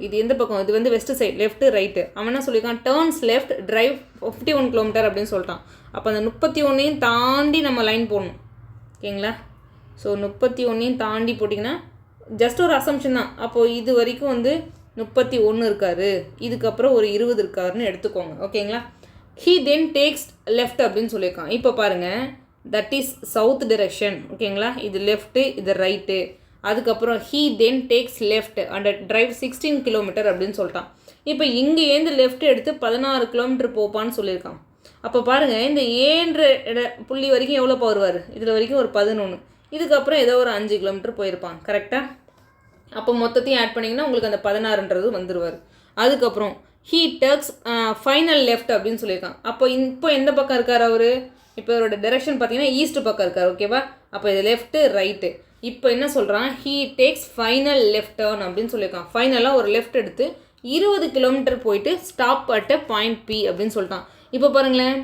இது எந்த பக்கம், இது வந்து வெஸ்ட் சைடு, லெஃப்ட்டு ரைட்டு. அவன் என்ன சொல்லியிருக்கான், டேர்ன்ஸ் லெஃப்ட் ட்ரைவ் 51 கிலோமீட்டர் அப்படின்னு சொல்லிட்டான். அப்போ அந்த 31ஐயும் தாண்டி நம்ம லைன் போடணும், ஓகேங்களா. ஸோ 31ஐயும் தாண்டி போட்டிங்கன்னா ஜஸ்ட் ஒரு அசம்ஷன் தான். அப்போது இது வரைக்கும் வந்து 31 இருக்காரு, இதுக்கப்புறம் ஒரு 20 இருக்காருன்னு எடுத்துக்கோங்க, ஓகேங்களா. ஹீ தென் டேக்ஸ் லெஃப்ட் அப்படின்னு சொல்லியிருக்கான். இப்போ பாருங்கள் தட் இஸ் சவுத் டிரெக்ஷன், ஓகேங்களா. இது லெஃப்ட்டு இது ரைட்டு. அதுக்கப்புறம் he then takes left and drive 16 kilometre அப்படின்னு சொல்லிட்டான். இப்போ இங்கேருந்து லெஃப்ட் எடுத்து 16 கிலோமீட்டர் போப்பான்னு சொல்லியிருக்கான். அப்போ பாருங்கள் இந்த ஏன்ற புள்ளி வரைக்கும் எவ்வளோ வருவார், இதில் வரைக்கும் ஒரு 11, இதுக்கப்புறம் ஏதோ ஒரு 5 கிலோமீட்டர் போயிருப்பான், கரெக்டாக. அப்போ மொத்தத்தையும் ஆட் பண்ணிங்கன்னா உங்களுக்கு அந்த 16ன்றது வந்துடுவார். அதுக்கப்புறம் ஹீ டேக்ஸ் ஃபைனல் லெஃப்ட் அப்படின்னு சொல்லியிருக்கான். இப்போ எந்த பக்கம் இருக்கார் அவர், இப்போ அவரோட டைரெக்ஷன் பார்த்தீங்கன்னா ஈஸ்ட் பக்கம் இருக்கார், ஓகேவா. அப்போ இது லெஃப்ட்டு ரைட்டு. இப்போ என்ன சொல்கிறான், he takes final left turn அப்படின்னு சொல்லியிருக்கான். ஃபைனலாக ஒரு லெஃப்ட் எடுத்து 20 கிலோமீட்டர் போயிட்டு ஸ்டாப் அட் பாயிண்ட் பி அப்படின்னு சொல்லிட்டான். இப்போ பாருங்களேன்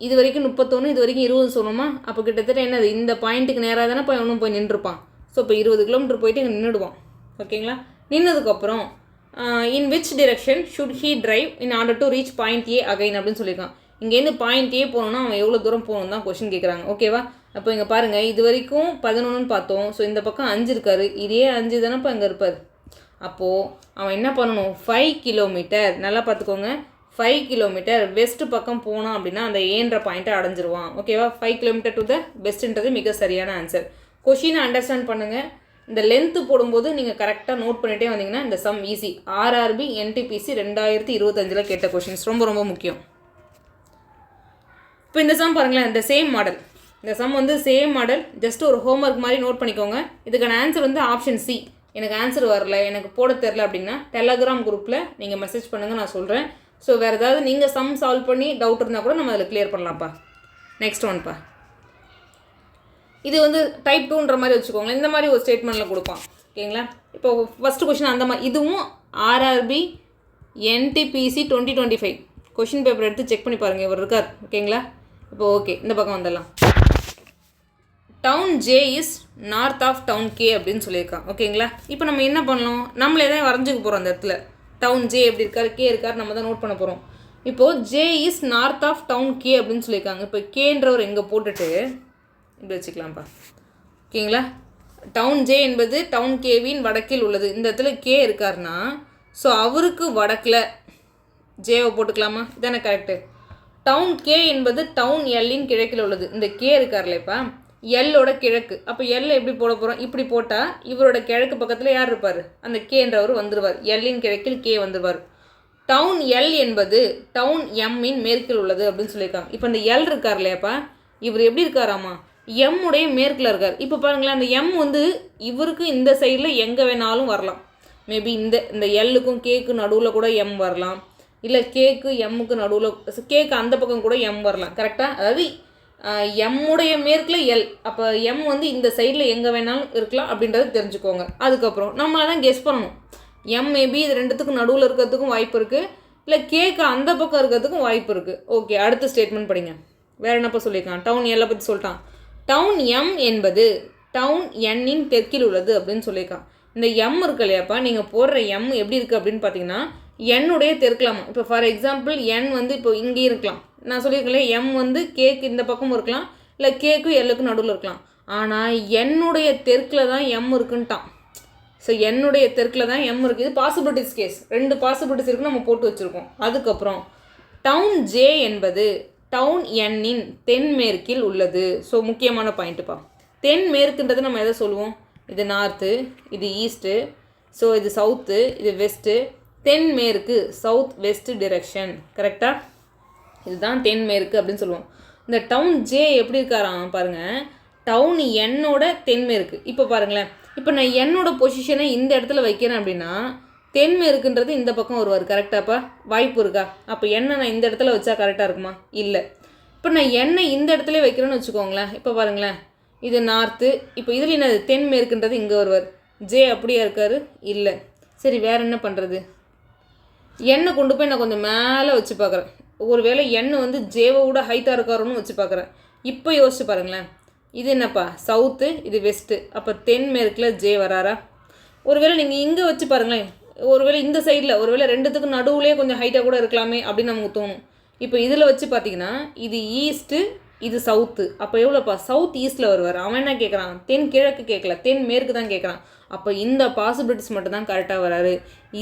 இது வரைக்கும் 31, இது வரைக்கும் 20 சொல்லணுமா. அப்போ கிட்டத்தட்ட என்னது, இந்த பாயிண்ட்டுக்கு நேராக தானே போய் ஒன்றும் போய் நின்றுப்பான். ஸோ இப்போ 20 கிலோமீட்டர் போயிட்டு இங்கே நின்றுடுவான், ஓகேங்களா. நின்னதுக்கப்புறம் in which direction should he drive in order to reach point A again அப்படின்னு சொல்லியிருக்கான். இங்கேருந்து பாயிண்ட் ஏ போகணுன்னா அவன் எவ்வளோ தூரம் போகணும் தான் கொஷின் கேட்குறாங்க, ஓகேவா. அப்போ இங்கே பாருங்கள் இது வரைக்கும் 11ன்னு பார்த்தோம். ஸோ இந்த பக்கம் 5 இருக்கார், இதே 5 தானேப்பா இங்கே இருப்பார். அப்போது அவன் என்ன பண்ணணும், 5 கிலோமீட்டர், நல்லா பார்த்துக்கோங்க, 5 கிலோமீட்டர் வெஸ்ட் பக்கம் போனான் அப்படின்னா அந்த ஏன்ற பாயிண்ட்டை அடைஞ்சிருவான், ஓகேவா. 5 கிலோமீட்டர் டு த பெஸ்ட்ன்றது மிக சரியான ஆன்சர். கொஷினை அண்டர்ஸ்டாண்ட் பண்ணுங்கள். இந்த லென்த்து போடும்போது நீங்கள் கரெக்டாக நோட் பண்ணிகிட்டே வந்தீங்கன்னா இந்த சம் ஈஸி. ஆர்ஆர்பி என்டிபிசி 2025 கேட்ட கொஷின்ஸ் ரொம்ப ரொம்ப முக்கியம். இப்போ இந்த சம் பாருங்களேன், இந்த சேம் மாடல், இந்த சம் வந்து சேம் மாடல், ஜஸ்ட் ஒரு ஹோம்ஒர்க் மாதிரி நோட் பண்ணிக்கோங்க. இதுக்கான ஆன்சர் வந்து ஆப்ஷன் சி. எனக்கு ஆன்சர் வரல, எனக்கு போட தெரில அப்படின்னா டெலகிராம் குரூப்பில் நீங்கள் மெசேஜ் பண்ணுங்கள், நான் சொல்கிறேன். ஸோ வேறு ஏதாவது நீங்கள் சம் சால்வ் பண்ணி டவுட் இருந்தால் கூட நம்ம அதில் கிளியர் பண்ணலாம்ப்பா. நெக்ஸ்ட் ஒன்ப்பா, இது வந்து டைப் 2ன்ற மாதிரி வச்சுக்கோங்களேன். இந்த மாதிரி ஒரு ஸ்டேட்மெண்ட்டில் கொடுப்பான், ஓகேங்களா. இப்போ ஃபஸ்ட்டு கொஷின் அந்த மாதிரி, இதுவும் ஆர்ஆர்பி என்டிபிசி 2025 கொஷின் பேப்பர் எடுத்து செக் பண்ணி பாருங்கள், இவர் இருக்கார், ஓகேங்களா. இப்போ ஓகே, இந்த பக்கம் வந்துடலாம். Town J is north of town K அப்படின்னு சொல்லியிருக்கான், ஓகேங்களா. இப்போ நம்ம என்ன பண்ணலாம், நம்மளே தான் வரைஞ்சிக்க போகிறோம் அந்த இடத்துல. டவுன் ஜே எப்படி இருக்கார், கே இருக்கார், நம்ம தான் நோட் பண்ண போகிறோம். இப்போது J is north of town K அப்படின்னு சொல்லியிருக்காங்க. இப்போ கேன்றவர் எங்கே போட்டுட்டு இப்படி வச்சுக்கலாம்ப்பா, ஓகேங்களா. டவுன் ஜே என்பது டவுன் கேவின் வடக்கில் உள்ளது. இந்த இடத்துல கே இருக்காருன்னா ஸோ அவருக்கு வடக்கில் ஜேவை போட்டுக்கலாமா, இதானே கரெக்டு. டவுன் கே என்பது டவுன் எல்லின் கிழக்கில் உள்ளது. இந்த கே இருக்கார்லேப்பா எல்லோட கிழக்கு. அப்போ எல்லை எப்படி போட போகிறோம், இப்படி போட்டால் இவரோட கிழக்கு பக்கத்தில் யார் இருப்பார், அந்த கேன்றவர் வந்துடுவார். எல்லின் கிழக்கில் கே வந்துடுவார். டவுன் எல் என்பது டவுன் எம்மின் மேற்கில் உள்ளது அப்படின்னு சொல்லியிருக்காங்க. இப்போ இந்த எல் இருக்கார் இல்லையாப்பா, இவர் எப்படி இருக்காராமா, எம் உடைய மேற்கில் இருக்கார். இப்போ பாருங்களேன், அந்த எம் வந்து இவருக்கு இந்த சைடில் எங்கே வேணாலும் வரலாம். மேபி இந்த எல்லுக்கும் கேக்கு நடுவில் கூட எம் வரலாம், இல்லை கேக்கு எம்முக்கு நடுவில், கேக்கு அந்த பக்கம் கூட எம் வரலாம், கரெக்டாக. அதாவது எம்முடைய மேற்கில் எல், அப்போ எம் வந்து இந்த சைடில் எங்கே வேணாலும் இருக்கலாம் அப்படின்றத தெரிஞ்சுக்கோங்க. அதுக்கப்புறம் நம்மளை தான் கெஸ் பண்ணணும். எம் மேபி இது ரெண்டுத்துக்கும் நடுவில் இருக்கிறதுக்கும் வாய்ப்பு இருக்குது, இல்லை கேக்கு அந்த பக்கம் இருக்கிறதுக்கும் வாய்ப்பு இருக்குது. ஓகே, அடுத்த ஸ்டேட்மெண்ட் படிங்க. வேறு என்னப்பா சொல்லியிருக்கான், டவுன் எல்லை பற்றி சொல்லிட்டான். டவுன் எம் என்பது டவுன் எண்ணின் தெற்கில் உள்ளது அப்படின்னு சொல்லியிருக்கான். இந்த எம் இருக்கு இல்லையாப்பா, நீங்கள் போடுற எம் எப்படி இருக்குது அப்படின்னு பார்த்தீங்கன்னா என்னுடைய தெருக்கலாமா. இப்போ ஃபார் எக்ஸாம்பிள் என் வந்து இப்போ இங்கே இருக்கலாம், நான் சொல்லியிருக்கேன் எம் வந்து கேக்கு இந்த பக்கமும் இருக்கலாம், இல்லை கேக்கும் எல்லுக்கும் நடுவில் இருக்கலாம். ஆனால் என்னுடைய தெற்கில் தான் எம் இருக்குன்ட்டான். ஸோ என்னுடைய தெற்கில் தான் எம் இருக்குது. இது பாசிபிலிட்டிஸ் கேஸ், 2 பாசிபிலிட்டிஸ் இருக்குன்னு நம்ம போட்டு வச்சுருக்கோம். அதுக்கப்புறம் டவுன் ஜே என்பது டவுன் எண்ணின் தென்மேற்கில் உள்ளது. ஸோ முக்கியமான பாயிண்ட்டுப்பா. தென்மேற்குன்றது நம்ம எதை சொல்லுவோம்? இது நார்த்து, இது ஈஸ்ட்டு, ஸோ இது சவுத்து, இது வெஸ்ட்டு. தென்மேற்கு சவுத் வெஸ்ட் டிரெக்ஷன், கரெக்டாக? இதுதான் தென்மேற்கு அப்படின்னு சொல்லுவோம். இந்த டவுன் ஜே எப்படி இருக்காராம் பாருங்கள், டவுன் என்னோட தென்மேற்கு. இப்போ பாருங்களேன், இப்போ நான் என்னோட பொசிஷனை இந்த இடத்துல வைக்கிறேன் அப்படின்னா தென்மேற்குன்றது இந்த பக்கம் வருவார், கரெக்டாப்பா? வாய்ப்பு இருக்கா? அப்போ எண்ணெய் நான் இந்த இடத்துல வச்சா கரெக்டாக இருக்குமா? இல்லை. இப்போ நான் எண்ணெய் இந்த இடத்துல வைக்கிறேன்னு வச்சுக்கோங்களேன். இப்போ பாருங்களேன், இது நார்த்து, இப்போ இதில் என்ன தென்மேற்குன்றது இங்கே வருவார். ஜே அப்படியா இருக்கார்? இல்லை. சரி, வேறு என்ன பண்ணுறது? எண்ணெய் கொண்டு போய் நான் கொஞ்சம் மேலே வச்சு பார்க்குறேன். ஒரு வேளை எண்ணெய் வந்து ஜேவை விட ஹைட்டாக இருக்காருன்னு வச்சு பார்க்குறேன். இப்போ யோசிச்சு பாருங்களேன், இது என்னப்பா சவுத்து, இது வெஸ்ட்டு, அப்போ தென்மேற்கில் ஜே வராரா? ஒருவேளை நீங்கள் இங்கே வச்சு பாருங்களேன், ஒருவேளை இந்த சைடில் ஒருவேளை 2த்துக்கும் நடுவுலேயே கொஞ்சம் ஹைட்டாக கூட இருக்கலாமே அப்படின்னு நமக்கு தோணும். இப்போ இதில் வச்சு பார்த்தீங்கன்னா இது ஈஸ்ட்டு, இது சவுத்து, அப்போ எவ்வளோப்பா சவுத் ஈஸ்ட்டில் வருவார். அவன் என்ன கேட்குறான்? தென் கிழக்கு கேட்கல, தென் மேற்கு தான் கேட்குறான். அப்போ இந்த பாசிபிலிட்டிஸ் மட்டும் தான் கரெக்டாக வராரு.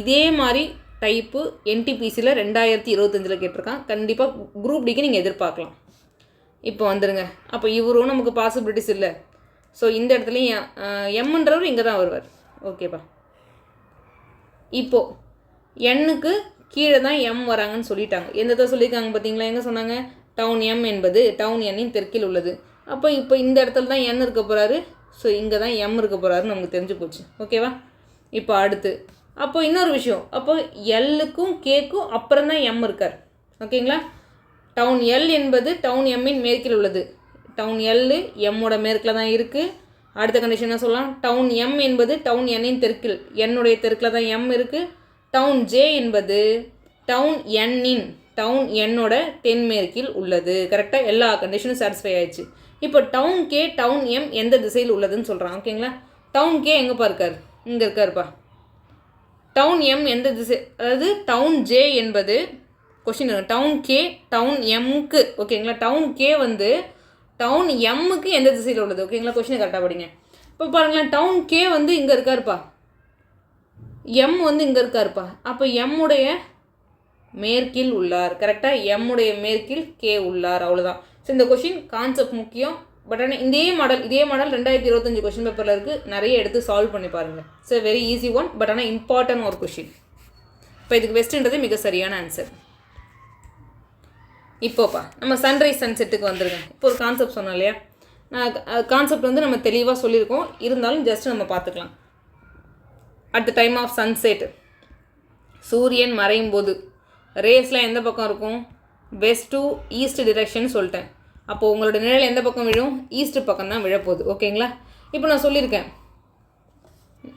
இதே மாதிரி டைப்பு என்டிபிசியில் 2025 கேட்டிருக்கான். கண்டிப்பாக குரூப் டிக்கு நீங்கள் எதிர்பார்க்கலாம். இப்போ வந்துடுங்க. அப்போ இவரும் நமக்கு பாசிபிலிட்டிஸ் இல்லை. ஸோ இந்த இடத்துலையும் எம்ன்றவர் இங்கே தான் வருவார். ஓகேப்பா. இப்போது எண்ணுக்கு கீழே தான் எம் வராங்கன்னு சொல்லிட்டாங்க. எந்த சொல்லியிருக்காங்க பார்த்தீங்களா? எங்கே சொன்னாங்க? டவுன் எம் என்பது டவுன் எண்ணின் தெற்கில் உள்ளது. அப்போ இப்போ இந்த இடத்துல தான் என் இருக்க போகிறாரு. ஸோ இங்கே தான் எம் இருக்க போகிறாருன்னு நமக்கு தெரிஞ்சு போச்சு. ஓகேவா? இப்போ அடுத்து அப்போ இன்னொரு விஷயம், அப்போ எல்லுக்கும் கேக்கும் அப்புறம் தான் எம் இருக்கார். ஓகேங்களா? டவுன் எல் என்பது டவுன் எம்மின் மேற்கில் உள்ளது. டவுன் எல்லு எம்மோட மேற்கில் தான் இருக்குது. அடுத்த கண்டிஷன் என்ன சொல்லலாம்? டவுன் எம் என்பது டவுன் எண்ணின் தெற்கில், என்னுடைய தெற்கில் தான் எம் இருக்குது. டவுன் ஜே என்பது டவுன் என்னோட தென்மேற்கில் உள்ளது. கரெக்டாக எல்லா கண்டிஷனும் சாட்டிஸ்ஃபை ஆயிடுச்சு. இப்போ டவுன் கே டவுன் எம் எந்த திசையில் உள்ளதுன்னு சொல்கிறான். ஓகேங்களா? டவுன் கே எங்கேப்பா இருக்கார்? இங்கே இருக்காருப்பா. டவுன் எம் எந்த திசை, அதாவது டவுன் ஜே என்பது கொஷின் டவுன் கே டவுன் எம்முக்கு. ஓகேங்களா? டவுன் கே வந்து டவுன் எம்முக்கு எந்த திசையில் உள்ளது? ஓகேங்களா? கொஷினை கரெக்டாக படிங்க. இப்போ பாருங்களேன், டவுன் கே வந்து இங்கே இருக்காருப்பா, எம் வந்து இங்கே இருக்காருப்பா. அப்போ எம்முடைய மேற்கில் உள்ளார். கரெக்டாக? எம்முடைய மேற்கில் கே உள்ளார். அவ்வளோதான். ஸோ இந்த கொஷின் கான்செப்ட் முக்கியம். பட் ஆனால் இதே மாடல் 2025 கொஷின் பேப்பரில் இருக்குது. நிறைய எடுத்து சால்வ் பண்ணி பாருங்கள். So very easy one, but ஆனால் இம்பார்ட்டன்ட் ஒரு கொஷின். இப்போ இதுக்கு வெஸ்ட்ன்றது மிக சரியான ஆன்சர். இப்போப்பா நம்ம சன்ரைஸ் சன்செட்டுக்கு வந்துருங்க. இப்போ ஒரு கான்செப்ட் சொன்னோம் இல்லையா? கான்செப்ட் வந்து நம்ம தெளிவாக சொல்லியிருக்கோம், இருந்தாலும் ஜஸ்ட் நம்ம பார்த்துக்கலாம். At the time of sunset, சூரியன் மறையும் போது ரேஸ்லாம் எந்த பக்கம் இருக்கும்? வெஸ்ட் டு ஈஸ்ட் டிரெக்ஷன் சொல்லிட்டேன். அப்போது உங்களோட நிழல் எந்த பக்கம் விழும்? ஈஸ்ட் பக்கம் தான் விழப்போகுது. ஓகேங்களா? இப்போ நான் சொல்லியிருக்கேன்.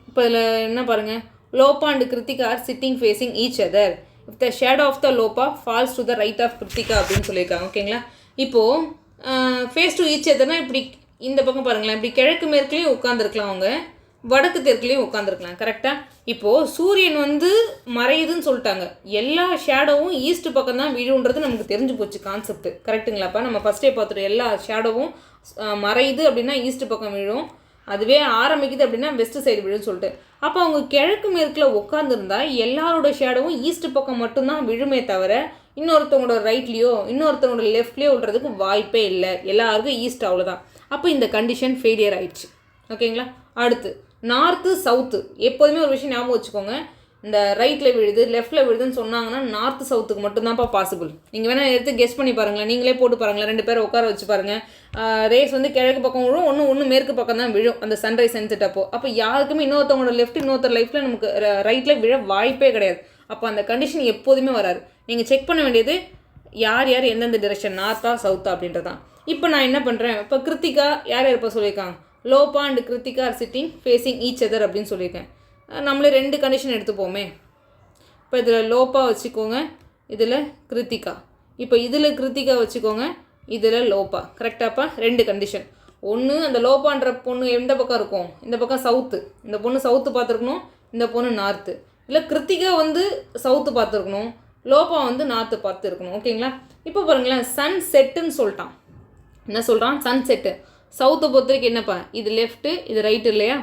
இப்போ இதில் என்ன பாருங்கள், Lopa and Krithika are sitting facing each other. If the shadow of the Lopa falls to the right of Krithika அப்படின்னு சொல்லியிருக்காங்க. ஓகேங்களா? இப்போது ஃபேஸ் டு ஈச் அதர்னா இப்படி இந்த பக்கம் பாருங்களேன், இப்படி கிழக்கு மேற்குலேயும் உட்காந்துருக்கலாம், அவங்க வடக்கு தெற்குலேயும் உட்காந்துருக்கலாம். கரெக்டாக? இப்போது சூரியன் வந்து மறையுதுன்னு சொல்லிட்டாங்க, எல்லா ஷேடோவும் ஈஸ்ட் பக்கம் தான் விழுன்றது நமக்கு தெரிஞ்சு போச்சு கான்செப்ட். கரெக்டுங்களாப்பா? நம்ம ஃபஸ்ட்டே பார்த்துட்டோம், எல்லா ஷேடோவும் மறையுது அப்படின்னா ஈஸ்ட் பக்கம் விழும், அதுவே ஆரம்பிக்குது அப்படின்னா வெஸ்ட் சைடு விழுன்னு சொல்லிட்டு. அப்போ அவங்க கிழக்கு மேற்கில் உட்காந்துருந்தா எல்லாரோட ஷேடோவும் ஈஸ்ட் பக்கம் மட்டும்தான் விழுமே தவிர இன்னொருத்தவங்களோட ரைட்லேயோ இன்னொருத்தவங்களோட லெஃப்ட்லேயோ விழுறதுக்கு வாய்ப்பே இல்லை. எல்லாருக்கும் ஈஸ்ட், அவ்வளோதான். அப்போ இந்த கண்டிஷன் ஃபெயிலியர் ஆயிடுச்சு. ஓகேங்களா? அடுத்து நார்த்து சவுத்து. எப்போதுமே ஒரு விஷயம் ஞாபகம் வச்சுக்கோங்க, இந்த ரைட்டில் விழுது லெஃப்ட்டில் விழுதுன்னு சொன்னாங்கன்னா நார்த்து சவுத்துக்கு மட்டும்தான்ப்பா பாசிபிள். நீங்கள் வேணால் எடுத்து கெஸ் பண்ணி பாருங்களேன், நீங்களே போட்டு பாருங்களேன், 2 பேரை உட்கார வச்சு பாருங்கள். ரேஸ் வந்து கிழக்கு பக்கம் விழும், ஒன்று மேற்கு பக்கம் தான் விழும் அந்த சன்ரைஸ் சன்செட். அப்போ யாருக்குமே இன்னொருத்தவங்களோட லெஃப்ட் இன்னொருத்தர் லைஃப்பில் நமக்கு ரைட்டில் விழ வாய்ப்பே கிடையாது. அப்போ அந்த கண்டிஷன் எப்போதுமே வராது. நீங்கள் செக் பண்ண வேண்டியது யார் எந்தெந்த டிரெக்ஷன், நார்த்தா சவுத்தா அப்படின்றதான். இப்போ நான் என்ன பண்ணுறேன், இப்போ கிருத்திகா யார் இப்போ சொல்லியிருக்காங்க, Lopa and Krithika are sitting facing each other அப்படின்னு சொல்லியிருக்கேன். நம்மளே 2 கண்டிஷன் எடுத்துப்போமே. இப்போ இதில் லோபா வச்சுக்கோங்க, இதில் கிருத்திகா. இப்போ இதில் கிருத்திகா வச்சுக்கோங்க, இதில் லோபா. கரெக்டாப்பா? 2 கண்டிஷன். ஒன்று அந்த லோப்பான்ற பொண்ணு எந்த பக்கம் இருக்கும், இந்த பக்கம் சவுத்து, இந்த பொண்ணு சவுத்து பார்த்துருக்கணும், இந்த பொண்ணு நார்த்து. இல்லை கிருத்திகா வந்து சவுத்து பார்த்துருக்கணும், லோப்பா வந்து நார்த்து பார்த்துருக்கணும். ஓகேங்களா? இப்போ பாருங்களேன், சன் செட்டுன்னு சொல்லிட்டான். என்ன சொல்கிறான்? Sun set. சவுத்தை பொறுத்த வரைக்கும் என்னப்பா, இது லெஃப்ட்டு இது ரைட்டு இல்லையா?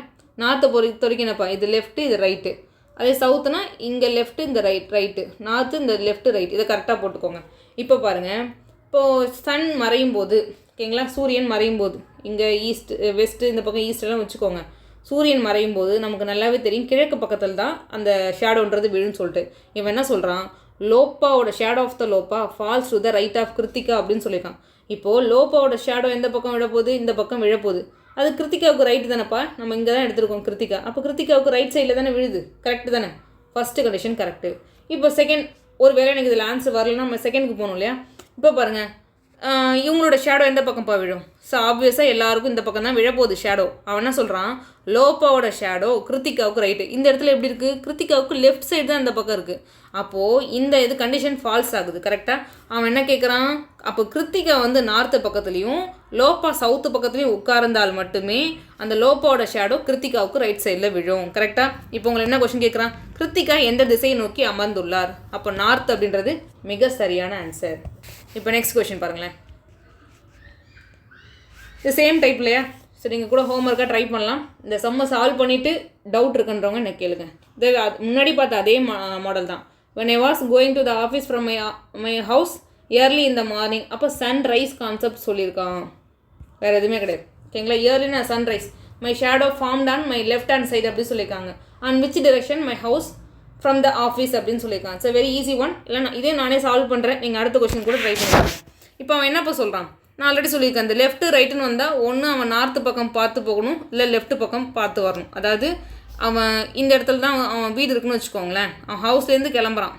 நார்த்தை பொறுத்த வரைக்கும் என்னப்பா, இது லெஃப்ட்டு இது ரைட்டு. அதே சவுத்துனா இங்கே லெஃப்ட்டு இந்த ரைட்டு, நார்த்து இந்த லெஃப்ட்டு ரைட்டு. இதை கரெக்டாக போட்டுக்கோங்க. இப்போ பாருங்கள், இப்போது சன் மறையும் போது, ஓகேங்களா, சூரியன் மறையும் போது, இங்கே ஈஸ்ட் வெஸ்ட்டு இந்த பக்கம் ஈஸ்டெல்லாம் வச்சுக்கோங்க. சூரியன் மறையும் போது நமக்கு நல்லாவே தெரியும் கிழக்கு பக்கத்தில் தான் அந்த ஷேடோன்றது விழுன்னு சொல்லிட்டு. இவன் என்ன சொல்கிறான், லோப்பாவோட shadow of the Lopa falls to the right of Krithika அப்படின்னு சொல்லியிருக்கான். இப்போது லோப்பாவோட ஷேடோ எந்த பக்கம் விழப்போகுது, இந்த பக்கம் விழப்போகுது. அது கிருத்திகாவுக்கு ரைட்டு தானேப்பா, நம்ம இங்கே தான் எடுத்துருக்கோம் கிருத்திகா. அப்போ கிருத்திகாவுக்கு ரைட் சைடில் தானே விழுது, கரெக்டு தானே? First condition correct. இப்போ செகண்ட், ஒரு வேளை எனக்கு இதில் ஆன்சர் வரலன்னா நம்ம செகண்டுக்கு போகணும் இல்லையா? இப்போ பாருங்கள், இவங்களோட ஷேடோ எந்த பக்கம்ப்பா விழும்? ஸோ ஆப்வியஸாக எல்லாருக்கும் இந்த பக்கம் தான் விழப்போகுது ஷேடோ. அவன் என்ன சொல்கிறான், லோப்பாவோட ஷேடோ கிருத்திகாவுக்கு ரைட்டு. இந்த இடத்துல எப்படி இருக்குது, கிருத்திகாவுக்கு லெஃப்ட் சைடு தான் இந்த பக்கம் இருக்குது. அப்போது இந்த இது கண்டிஷன் ஃபால்ஸ் ஆகுது. கரெக்டாக அவன் என்ன கேட்குறான், அப்போ கிருத்திகா வந்து நார்த்து பக்கத்துலேயும் லோப்பா சவுத்து பக்கத்துலேயும் உட்கார்ந்தால் மட்டுமே அந்த லோப்பாவோட ஷேடோ கிருத்திகாவுக்கு ரைட் சைடில் விழும். கரெக்டாக? இப்போ உங்களை என்ன கொஸ்டின் கேட்குறான், கிருத்திகா எந்த திசையை நோக்கி அமர்ந்துள்ளார்? அப்போ நார்த் அப்படின்றது மிக சரியான ஆன்சர். இப்போ நெக்ஸ்ட் கொஸ்டின் பாருங்களேன், இது சேம் டைப் இல்லையா? சரி, நீங்கள் கூட ஹோம்ஒர்க்காக ட்ரை பண்ணலாம். இந்த சம்மை சால்வ் பண்ணிவிட்டு டவுட் இருக்குன்றவங்க என்ன கேளுங்க. இது முன்னாடி பார்த்த அதே மாடல் தான். when I was going to the office from my house early in the morning, அப்போ சன்ரைஸ் கான்செப்ட் சொல்லியிருக்கான், வேறு எதுவுமே கிடையாது. ஓகேங்களா? இயர்லினா sunrise. My shadow formed on my left hand side அப்படி சொல்லியிருக்காங்க. And which direction my house from the office அப்படின்னு சொல்லியிருக்காங்க. So very easy one. இல்லை இதே நானே சால்வ் பண்ணுறேன், நீங்கள் அடுத்த கொஸ்டின் கூட ட்ரை பண்ணுவாங்க. இப்போ அவன் என்னப்போ சொல்கிறான், நான் ஆல்ரெடி சொல்லியிருக்கேன், அந்த லெஃப்ட்டு ரைட்டுன்னு வந்தால் ஒன்று அவன் நார்த்து பக்கம் பார்த்து போகணும், இல்லை லெஃப்ட்டு பக்கம் பார்த்து வரணும். அதாவது அவன் இந்த இடத்துல தான் அவன் வீடு இருக்குன்னு வச்சுக்கோங்களேன், அவன் ஹவுஸ்லேருந்து கிளம்புறான்.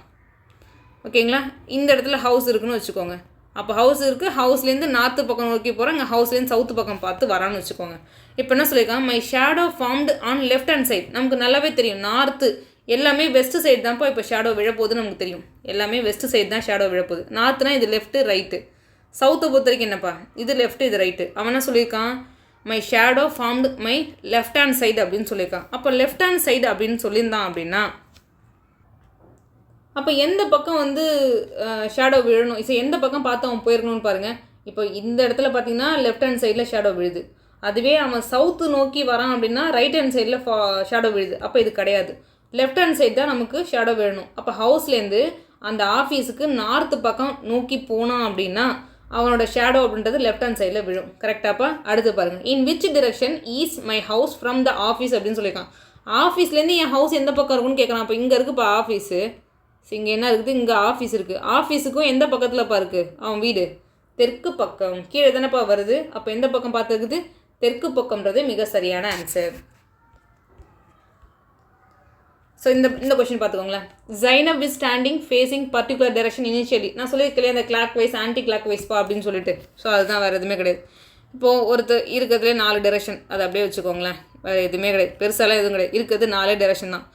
ஓகேங்களா? இந்த இடத்துல ஹவுஸ் இருக்குன்னு வச்சுக்கோங்க. அப்போ ஹவுஸ் இருக்குது, ஹவுஸ்லேருந்து நார்த்து பக்கம் நோக்கி போகிறேன், இங்கே ஹவுஸ்லேருந்து சவுத்து பக்கம் பார்த்து வரான்னு வச்சுக்கோங்க. இப்போ என்ன சொல்லியிருக்கான், my shadow formed on left hand side. நமக்கு நல்லாவே தெரியும் நார்த்து எல்லாமே வெஸ்ட்டு சைடு தான்ப்பா இப்போ ஷேடோ விழப்போகுதுன்னு நமக்கு தெரியும். எல்லாமே வெஸ்ட்டு சைடு தான் ஷேடோ விழப்போகுது. நார்த்துனா இது லெஃப்ட்டு ரைட்டு. சவுத்தை பொறுத்த வரைக்கும் என்னப்பா, இது லெஃப்ட்டு இது ரைட்டு. அவன் என்ன சொல்லியிருக்கான், my shadow formed my left hand side அப்படின்னு சொல்லியிருக்கான். அப்போ லெஃப்ட் ஹேண்ட் சைடு அப்படின்னு சொல்லியிருந்தான் அப்படின்னா அப்போ எந்த பக்கம் வந்து ஷேடோ விழணும், இப்போ எந்த பக்கம் பார்த்து அவன் போயிருக்கணும்னு பாருங்கள். இப்போ இந்த இடத்துல பார்த்தீங்கன்னா லெஃப்ட் ஹேண்ட் சைடில் ஷேடோ விழுது. அதுவே அவன் சவுத்து நோக்கி வரான் அப்படின்னா ரைட் ஹேண்ட் சைடில் ஷேடோ விழுது. அப்போ இது கிடையாது, லெஃப்ட் ஹேண்ட் சைடு தான் நமக்கு ஷேடோ விழணும். அப்போ ஹவுஸ்லேருந்து அந்த ஆஃபீஸுக்கு நார்த்து பக்கம் நோக்கி போனான் அப்படின்னா அவனோட ஷேடோ அப்படின்றது லெஃப்ட் ஹேண்ட் சைடில் விழும். கரெக்டாப்பா? அடுத்து பாருங்கள், in which direction is my house from the office அப்படின்னு சொல்லியிருக்கான். ஆஃபீஸ்லேருந்து என் ஹவுஸ் எந்த பக்கம் இருக்குன்னு கேட்குறான். அப்போ இங்கே இருக்குப்பா ஆஃபீஸு, இங்கே என்ன இருக்குது, இங்கே ஆஃபீஸ் இருக்குது. ஆஃபீஸுக்கும் எந்த பக்கத்தில்ப்பா இருக்குது அவன் வீடு, தெற்கு பக்கம். கீழே தானேப்பா வருது, அப்போ எந்த பக்கம் பார்த்துருக்குது, தெற்கு பக்கம்ன்றது மிக சரியான ஆன்சர். ஸோ இந்த கொஸ்டின் பார்த்துக்கோங்களேன். Zainab is standing facing particular direction initially. நான் சொல்லியிருக்கலையே அந்த கிளாக் வைஸ் ஆன்டி கிளாக் வைஸ்ப்பா அப்படின்னு சொல்லிட்டு. ஸோ அதுதான், வேறு எதுவுமே கிடையாது. இப்போது ஒருத்தர் இருக்கிறதுலே 4 டைரக்ஷன், அதை அப்படியே வச்சுக்கோங்களேன், வேறு எதுவுமே கிடையாது, பெருசாலாம் எதுவும் கிடையாது, இருக்கிறது 4 டைரக்ஷன் தான்.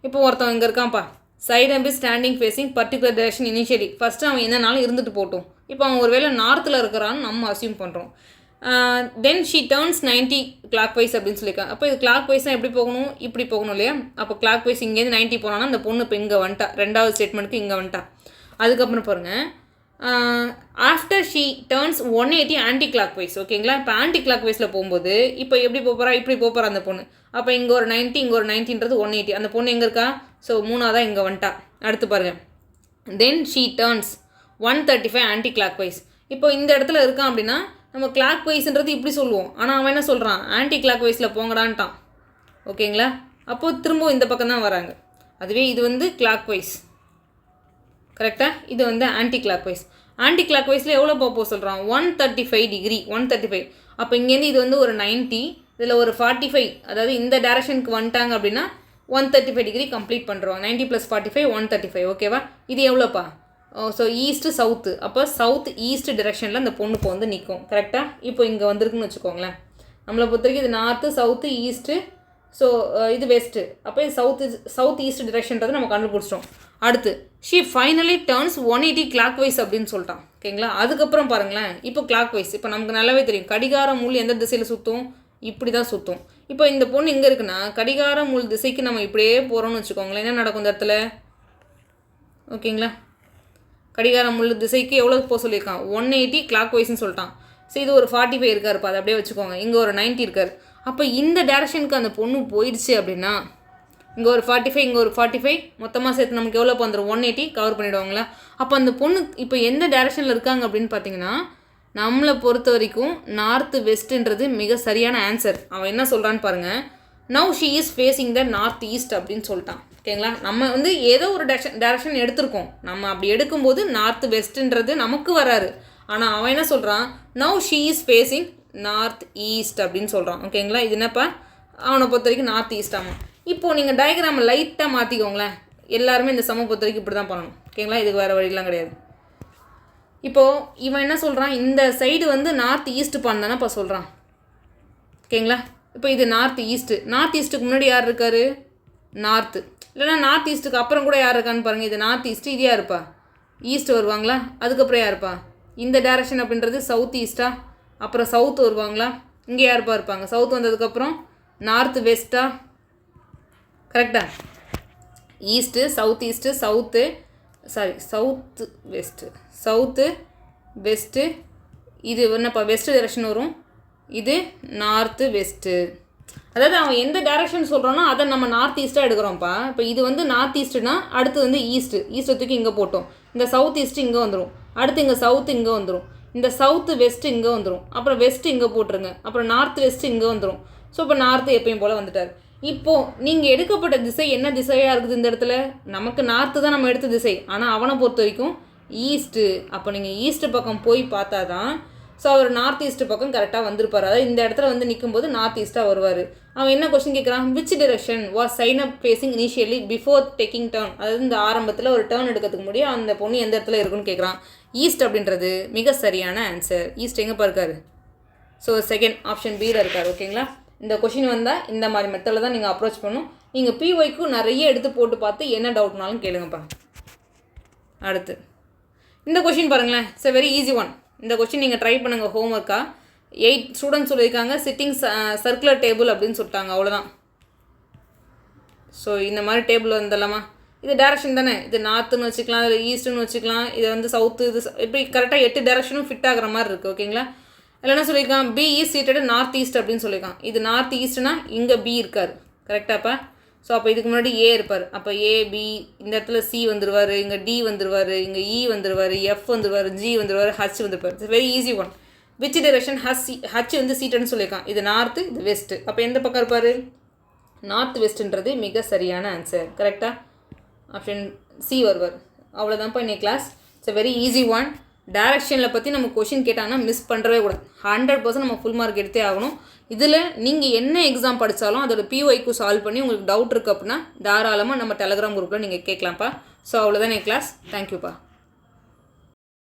இப்போ ஒருத்தன் இங்கே இருக்கான்ப்பா, Zainab is standing facing particular direction initially. First அவன் என்னன்னாலும் இருந்துட்டு போட்டும். இப்போ அவன் ஒரு வேளை நார்த்தில் இருக்கிறான்னு நம்ம அசியூம் பண்ணுறோம். Then she turns 90 clockwise அப்படின்னு சொல்லியிருக்காங்க. அப்போ இது கிளாக் வைஸ்னால் எப்படி போகணும், இப்படி போகணும் இல்லையா? அப்போ கிளாக் வைஸ் இங்கேருந்து 90 போனான்னா அந்த பொண்ணு இப்போ இங்கே வந்துட்டா, ரெண்டாவது ஸ்டேட்மெண்ட்டுக்கு இங்கே வந்துட்டா. அதுக்கப்புறம் பாருங்கள், after she turns 180 anti clock wise. ஓகேங்களா? இப்போ ஆன்டி கிளாக் வைஸில் போகும்போது இப்போ எப்படி போகிறா, இப்படி போகிறா அந்த பொண்ணு. அப்போ இங்கே ஒரு 90 இங்கே ஒரு 90ன்றது 180. அந்த பொண்ணு எங்கே இருக்கா, ஸோ 3ஆவதாக இங்கே வந்துட்டா. அடுத்து பாருங்கள், then she turns 135 anti clock wise. இப்போ இந்த இடத்துல இருக்கான் அப்படின்னா நம்ம கிளாக் வைஸ்ன்றது இப்படி சொல்லுவோம், ஆனால் அவன் என்ன சொல்கிறான், ஆன்டி கிளாக் வைஸில் போங்கடான்ட்டான். ஓகேங்களா? அப்போது திரும்பவும் இந்த பக்கம் தான் வராங்க. அதுவே இது வந்து கிளாக் வைஸ். கரெக்டாக? இது வந்து anti clock wise. Anti clock வைஸில் எவ்வளோ போக சொல்கிறான், 135 டிகிரி. 135. அப்போ இங்கேருந்து இது வந்து ஒரு 90, இதில் ஒரு 45, அதாவது இந்த டேரக்ஷனுக்கு வந்துட்டாங்க அப்படின்னா 135 டிகிரி கம்ப்ளீட் பண்ணுறோம். 90 + 45 135. ஓகேவா? இது எவ்வளோப்பா, ஸோ ஈஸ்ட்டு சவுத்து. அப்போ சவுத் ஈஸ்ட் டிரெக்ஷனில் அந்த பொண்ணு இப்போ வந்து நிற்கும். கரெக்டாக? இப்போ இங்கே வந்திருக்குன்னு வச்சுக்கோங்களேன். நம்மளை பொறுத்த வரைக்கும் இது நார்த்து, சவுத்து, ஈஸ்ட்டு, ஸோ இது வெஸ்ட்டு. அப்போ இது சவுத் ஈஸ்ட் டிரெக்ஷன்றது நம்ம கண்டுபிடிச்சிட்டோம். அடுத்து she finally turns 180 clockwise அப்படின்னு சொல்லிட்டான். ஓகேங்களா? அதுக்கப்புறம் பாருங்களேன், இப்போ கிளாக் வைஸ். இப்போ நமக்கு நல்லாவே தெரியும் கடிகார முள் எந்த திசையில் சுற்றும், இப்படி தான் சுற்றும். இப்போ இந்த பொண்ணு எங்கே இருக்குன்னா கடிகார முள் திசைக்கு நம்ம இப்படியே போகிறோம்னு வச்சுக்கோங்களேன், என்ன நடக்கும் இந்த இடத்துல? ஓகேங்களா? கடிகார முள் திசைக்கு எவ்வளோ போக சொல்லியிருக்கான்? 180 கிளாக் வைஸ்ன்னு சொல்லிட்டான். ஸோ இது ஒரு 45 இருக்காருப்பா, அதை அப்படியே வச்சுக்கோங்க. இங்கே ஒரு 90 இருக்கார். அப்போ இந்த டேரக்ஷனுக்கு அந்த பொண்ணு போயிடுச்சு அப்படின்னா இங்கே ஒரு 45, இங்கே ஒரு 45, மொத்தமாக சேர்த்து நமக்கு எவ்வளோ வந்துடும்? 180 கவர் பண்ணிவிடுவாங்களா? அப்போ அந்த பொண்ணு இப்போ எந்த டேரக்ஷனில் இருக்காங்க அப்படின்னு பார்த்தீங்கன்னா, நம்மளை பொறுத்த வரைக்கும் நார்த்து வெஸ்ட்டுன்றது மிக சரியான ஆன்சர். அவன் என்ன சொல்கிறான்னு பாருங்கள். Now she is facing the north east அப்படின்னு சொல்லிட்டான். ஓகேங்களா? நம்ம வந்து ஏதோ ஒரு டேரக்ஷன் எடுத்திருக்கோம். நம்ம அப்படி எடுக்கும்போது நார்த் வெஸ்ட்டுன்றது நமக்கு வராரு. ஆனால் அவன் என்ன சொல்கிறான்? Now she is facing north east அப்படின்னு சொல்கிறான். ஓகேங்களா? இது என்னப்பா? அவனை பொறுத்த வரைக்கும் நார்த் ஈஸ்ட். ஆமாம். இப்போது நீங்கள் டயக்ராமை லைட்டாக மாற்றிக்கோங்களேன். எல்லாருமே இந்த சம பொறுத்த வரைக்கும் இப்படி தான் பண்ணணும். ஓகேங்களா? இதுக்கு வேறு வழியெலாம் கிடையாது. இப்போது இவன் என்ன சொல்கிறான்? இந்த சைடு வந்து நார்த் ஈஸ்ட் பண்ணானே இப்போ சொல்கிறான். ஓகேங்களா? இப்போ இது நார்த் ஈஸ்ட்டு. நார்த் ஈஸ்ட்டுக்கு முன்னாடி யார் இருக்கார்? நார்த்து. இல்லைனா நார்த் ஈஸ்ட்டுக்கு அப்புறம் கூட யார் இருக்கான்னு பாருங்கள். இது நார்த் ஈஸ்ட்டு, இது யாருப்பா? ஈஸ்ட் வருவாங்களா? அதுக்கப்புறம் யாருப்பா? இந்த டேரக்ஷன் அப்படின்றது சவுத் ஈஸ்ட்டா? அப்புறம் சவுத் வருவாங்களா? இங்கே யாருப்பா இருப்பாங்க? சவுத் வந்ததுக்கப்புறம் நார்த்து வெஸ்ட்டா? கரெக்டா? East, south east, south west. இது என்னப்பா? வெஸ்ட்டு டைரக்ஷன் வரும். இது நார்த்து வெஸ்ட்டு. அதாவது அவன் எந்த டைரக்ஷன் சொல்கிறானோ அதை நம்ம நார்த் ஈஸ்ட்டாக எடுக்கிறோம்ப்பா. இப்போ இது வந்து நார்த் ஈஸ்ட்டுனா அடுத்து வந்து ஈஸ்ட்டை தூக்கி இங்கே போட்டோம். இந்த சவுத் ஈஸ்ட்டு இங்கே வந்துடும். அடுத்து இங்கே சவுத்து இங்கே வந்துடும். இந்த சவுத்து வெஸ்ட்டு இங்கே வந்துடும். அப்புறம் வெஸ்ட்டு இங்கே போட்டுருங்க. அப்புறம் நார்த் வெஸ்ட்டு இங்கே வந்துடும். ஸோ இப்போ நார்த்து எப்பயும் போல் வந்துட்டார். இப்போது நீங்கள் எடுக்கப்பட்ட திசை என்ன திசையாக இருக்குது இந்த இடத்துல? நமக்கு நார்த்து தான் நம்ம எடுத்த திசை. ஆனால் அவனை பொறுத்த வரைக்கும் ஈஸ்ட்டு. அப்போ நீங்கள் ஈஸ்ட்டு பக்கம் போய் பார்த்தா தான் ஸோ அவர் நார்த் ஈஸ்ட்டு பக்கம் கரெக்டாக வந்திருப்பார். அதாவது இந்த இடத்துல வந்து நிற்கும்போது நார்த் ஈஸ்ட்டாக வருவார். அவன் என்ன கொஸ்டின் கேட்குறான்? Which direction was sign up facing initially before taking turn? அதாவது இந்த ஆரம்பத்தில் ஒரு டேர்ன் எடுக்கிறதுக்கு முடியும் அந்த பொண்ணு எந்த இடத்துல இருக்குன்னு கேட்குறான். ஈஸ்ட் அப்படின்றது மிக சரியான ஆன்சர். ஈஸ்ட் எங்கேப்பா இருக்கார்? ஸோ செகண்ட் ஆப்ஷன் பியில் இருக்கார். ஓகேங்களா? இந்த கொஷின் வந்தால் இந்த மாதிரி மெத்தடில் தான் நீங்கள் அப்ரோச் பண்ணணும். நீங்கள் பிஒய்க்கும் நிறைய எடுத்து போட்டு பார்த்து என்ன டவுட்னாலும் கேளுங்கப்பா. அடுத்து இந்த கொஷின் பாருங்களேன். It's very easy one. இந்த கொஷின் நீங்கள் ட்ரை பண்ணுங்கள் ஹோம்ஒர்க்காக. 8 ஸ்டூடெண்ட்ஸ் சொல்லியிருக்காங்க. சிட்டிங் சர்க்குலர் டேபிள் அப்படின்னு சொல்லிட்டாங்க. அவ்வளோதான். ஸோ இந்த மாதிரி டேபிள் வந்துடலாமா? இது டேரக்ஷன் தானே. இது நார்த்துன்னு வச்சுக்கலாம், இது ஈஸ்ட்டுன்னு வச்சுக்கலாம், இது வந்து சவுத்து, இது இப்படி கரெக்டாக 8 டேரக்ஷனும் ஃபிட் ஆகிற மாதிரி இருக்குது. ஓகேங்களா? இல்லை என்ன சொல்லியிருக்கான்? B is seater north east அப்படின்னு சொல்லியிருக்கான். இது நார்த் ஈஸ்ட்னா இங்கே பி இருக்கார். கரெக்டாப்பா? ஸோ அப்போ இதுக்கு முன்னாடி ஏ இருப்பார். அப்போ ஏ பி, இந்த இடத்துல சி வந்துடுவார், இங்கே டி வந்துடுவார், இங்கே இ வந்துடுவார், எஃப் வந்துடுவார், ஜி வந்துடுவார், ஹச் வந்துருப்பார். It's very easy one. Which direction H வந்து சீட்டட்னு சொல்லியிருக்கான். இது நார்த்து, இது வெஸ்ட்டு. அப்போ எந்த பக்கம் இருப்பார்? நார்த் வெஸ்ட்டுன்றது மிக சரியான ஆன்சர். கரெக்டாக? ஆப்ஷன் சி வருவார். அவ்வளோதான்ப்பா இன்னைக்கு class. It's very easy one. டைரக்ஷனில் பற்றி நம்ம கொஷின் கேட்டாங்கன்னா மிஸ் பண்ணுறவே கூடாது. 100% நம்ம ஃபுல் மார்க் எடுத்தே ஆகணும். இதில் நீங்கள் என்ன எக்ஸாம் படித்தாலும் அதோட பிஒய்க்கு சால்வ் பண்ணி உங்களுக்கு டவுட் இருக்குது அப்படின்னா தாராளமாக நம்ம டெலகிராம் குரூப்பில் நீங்கள் கேட்கலாம்ப்பா. ஸோ அவ்வளோதான் என் கிளாஸ். தேங்க்யூப்பா.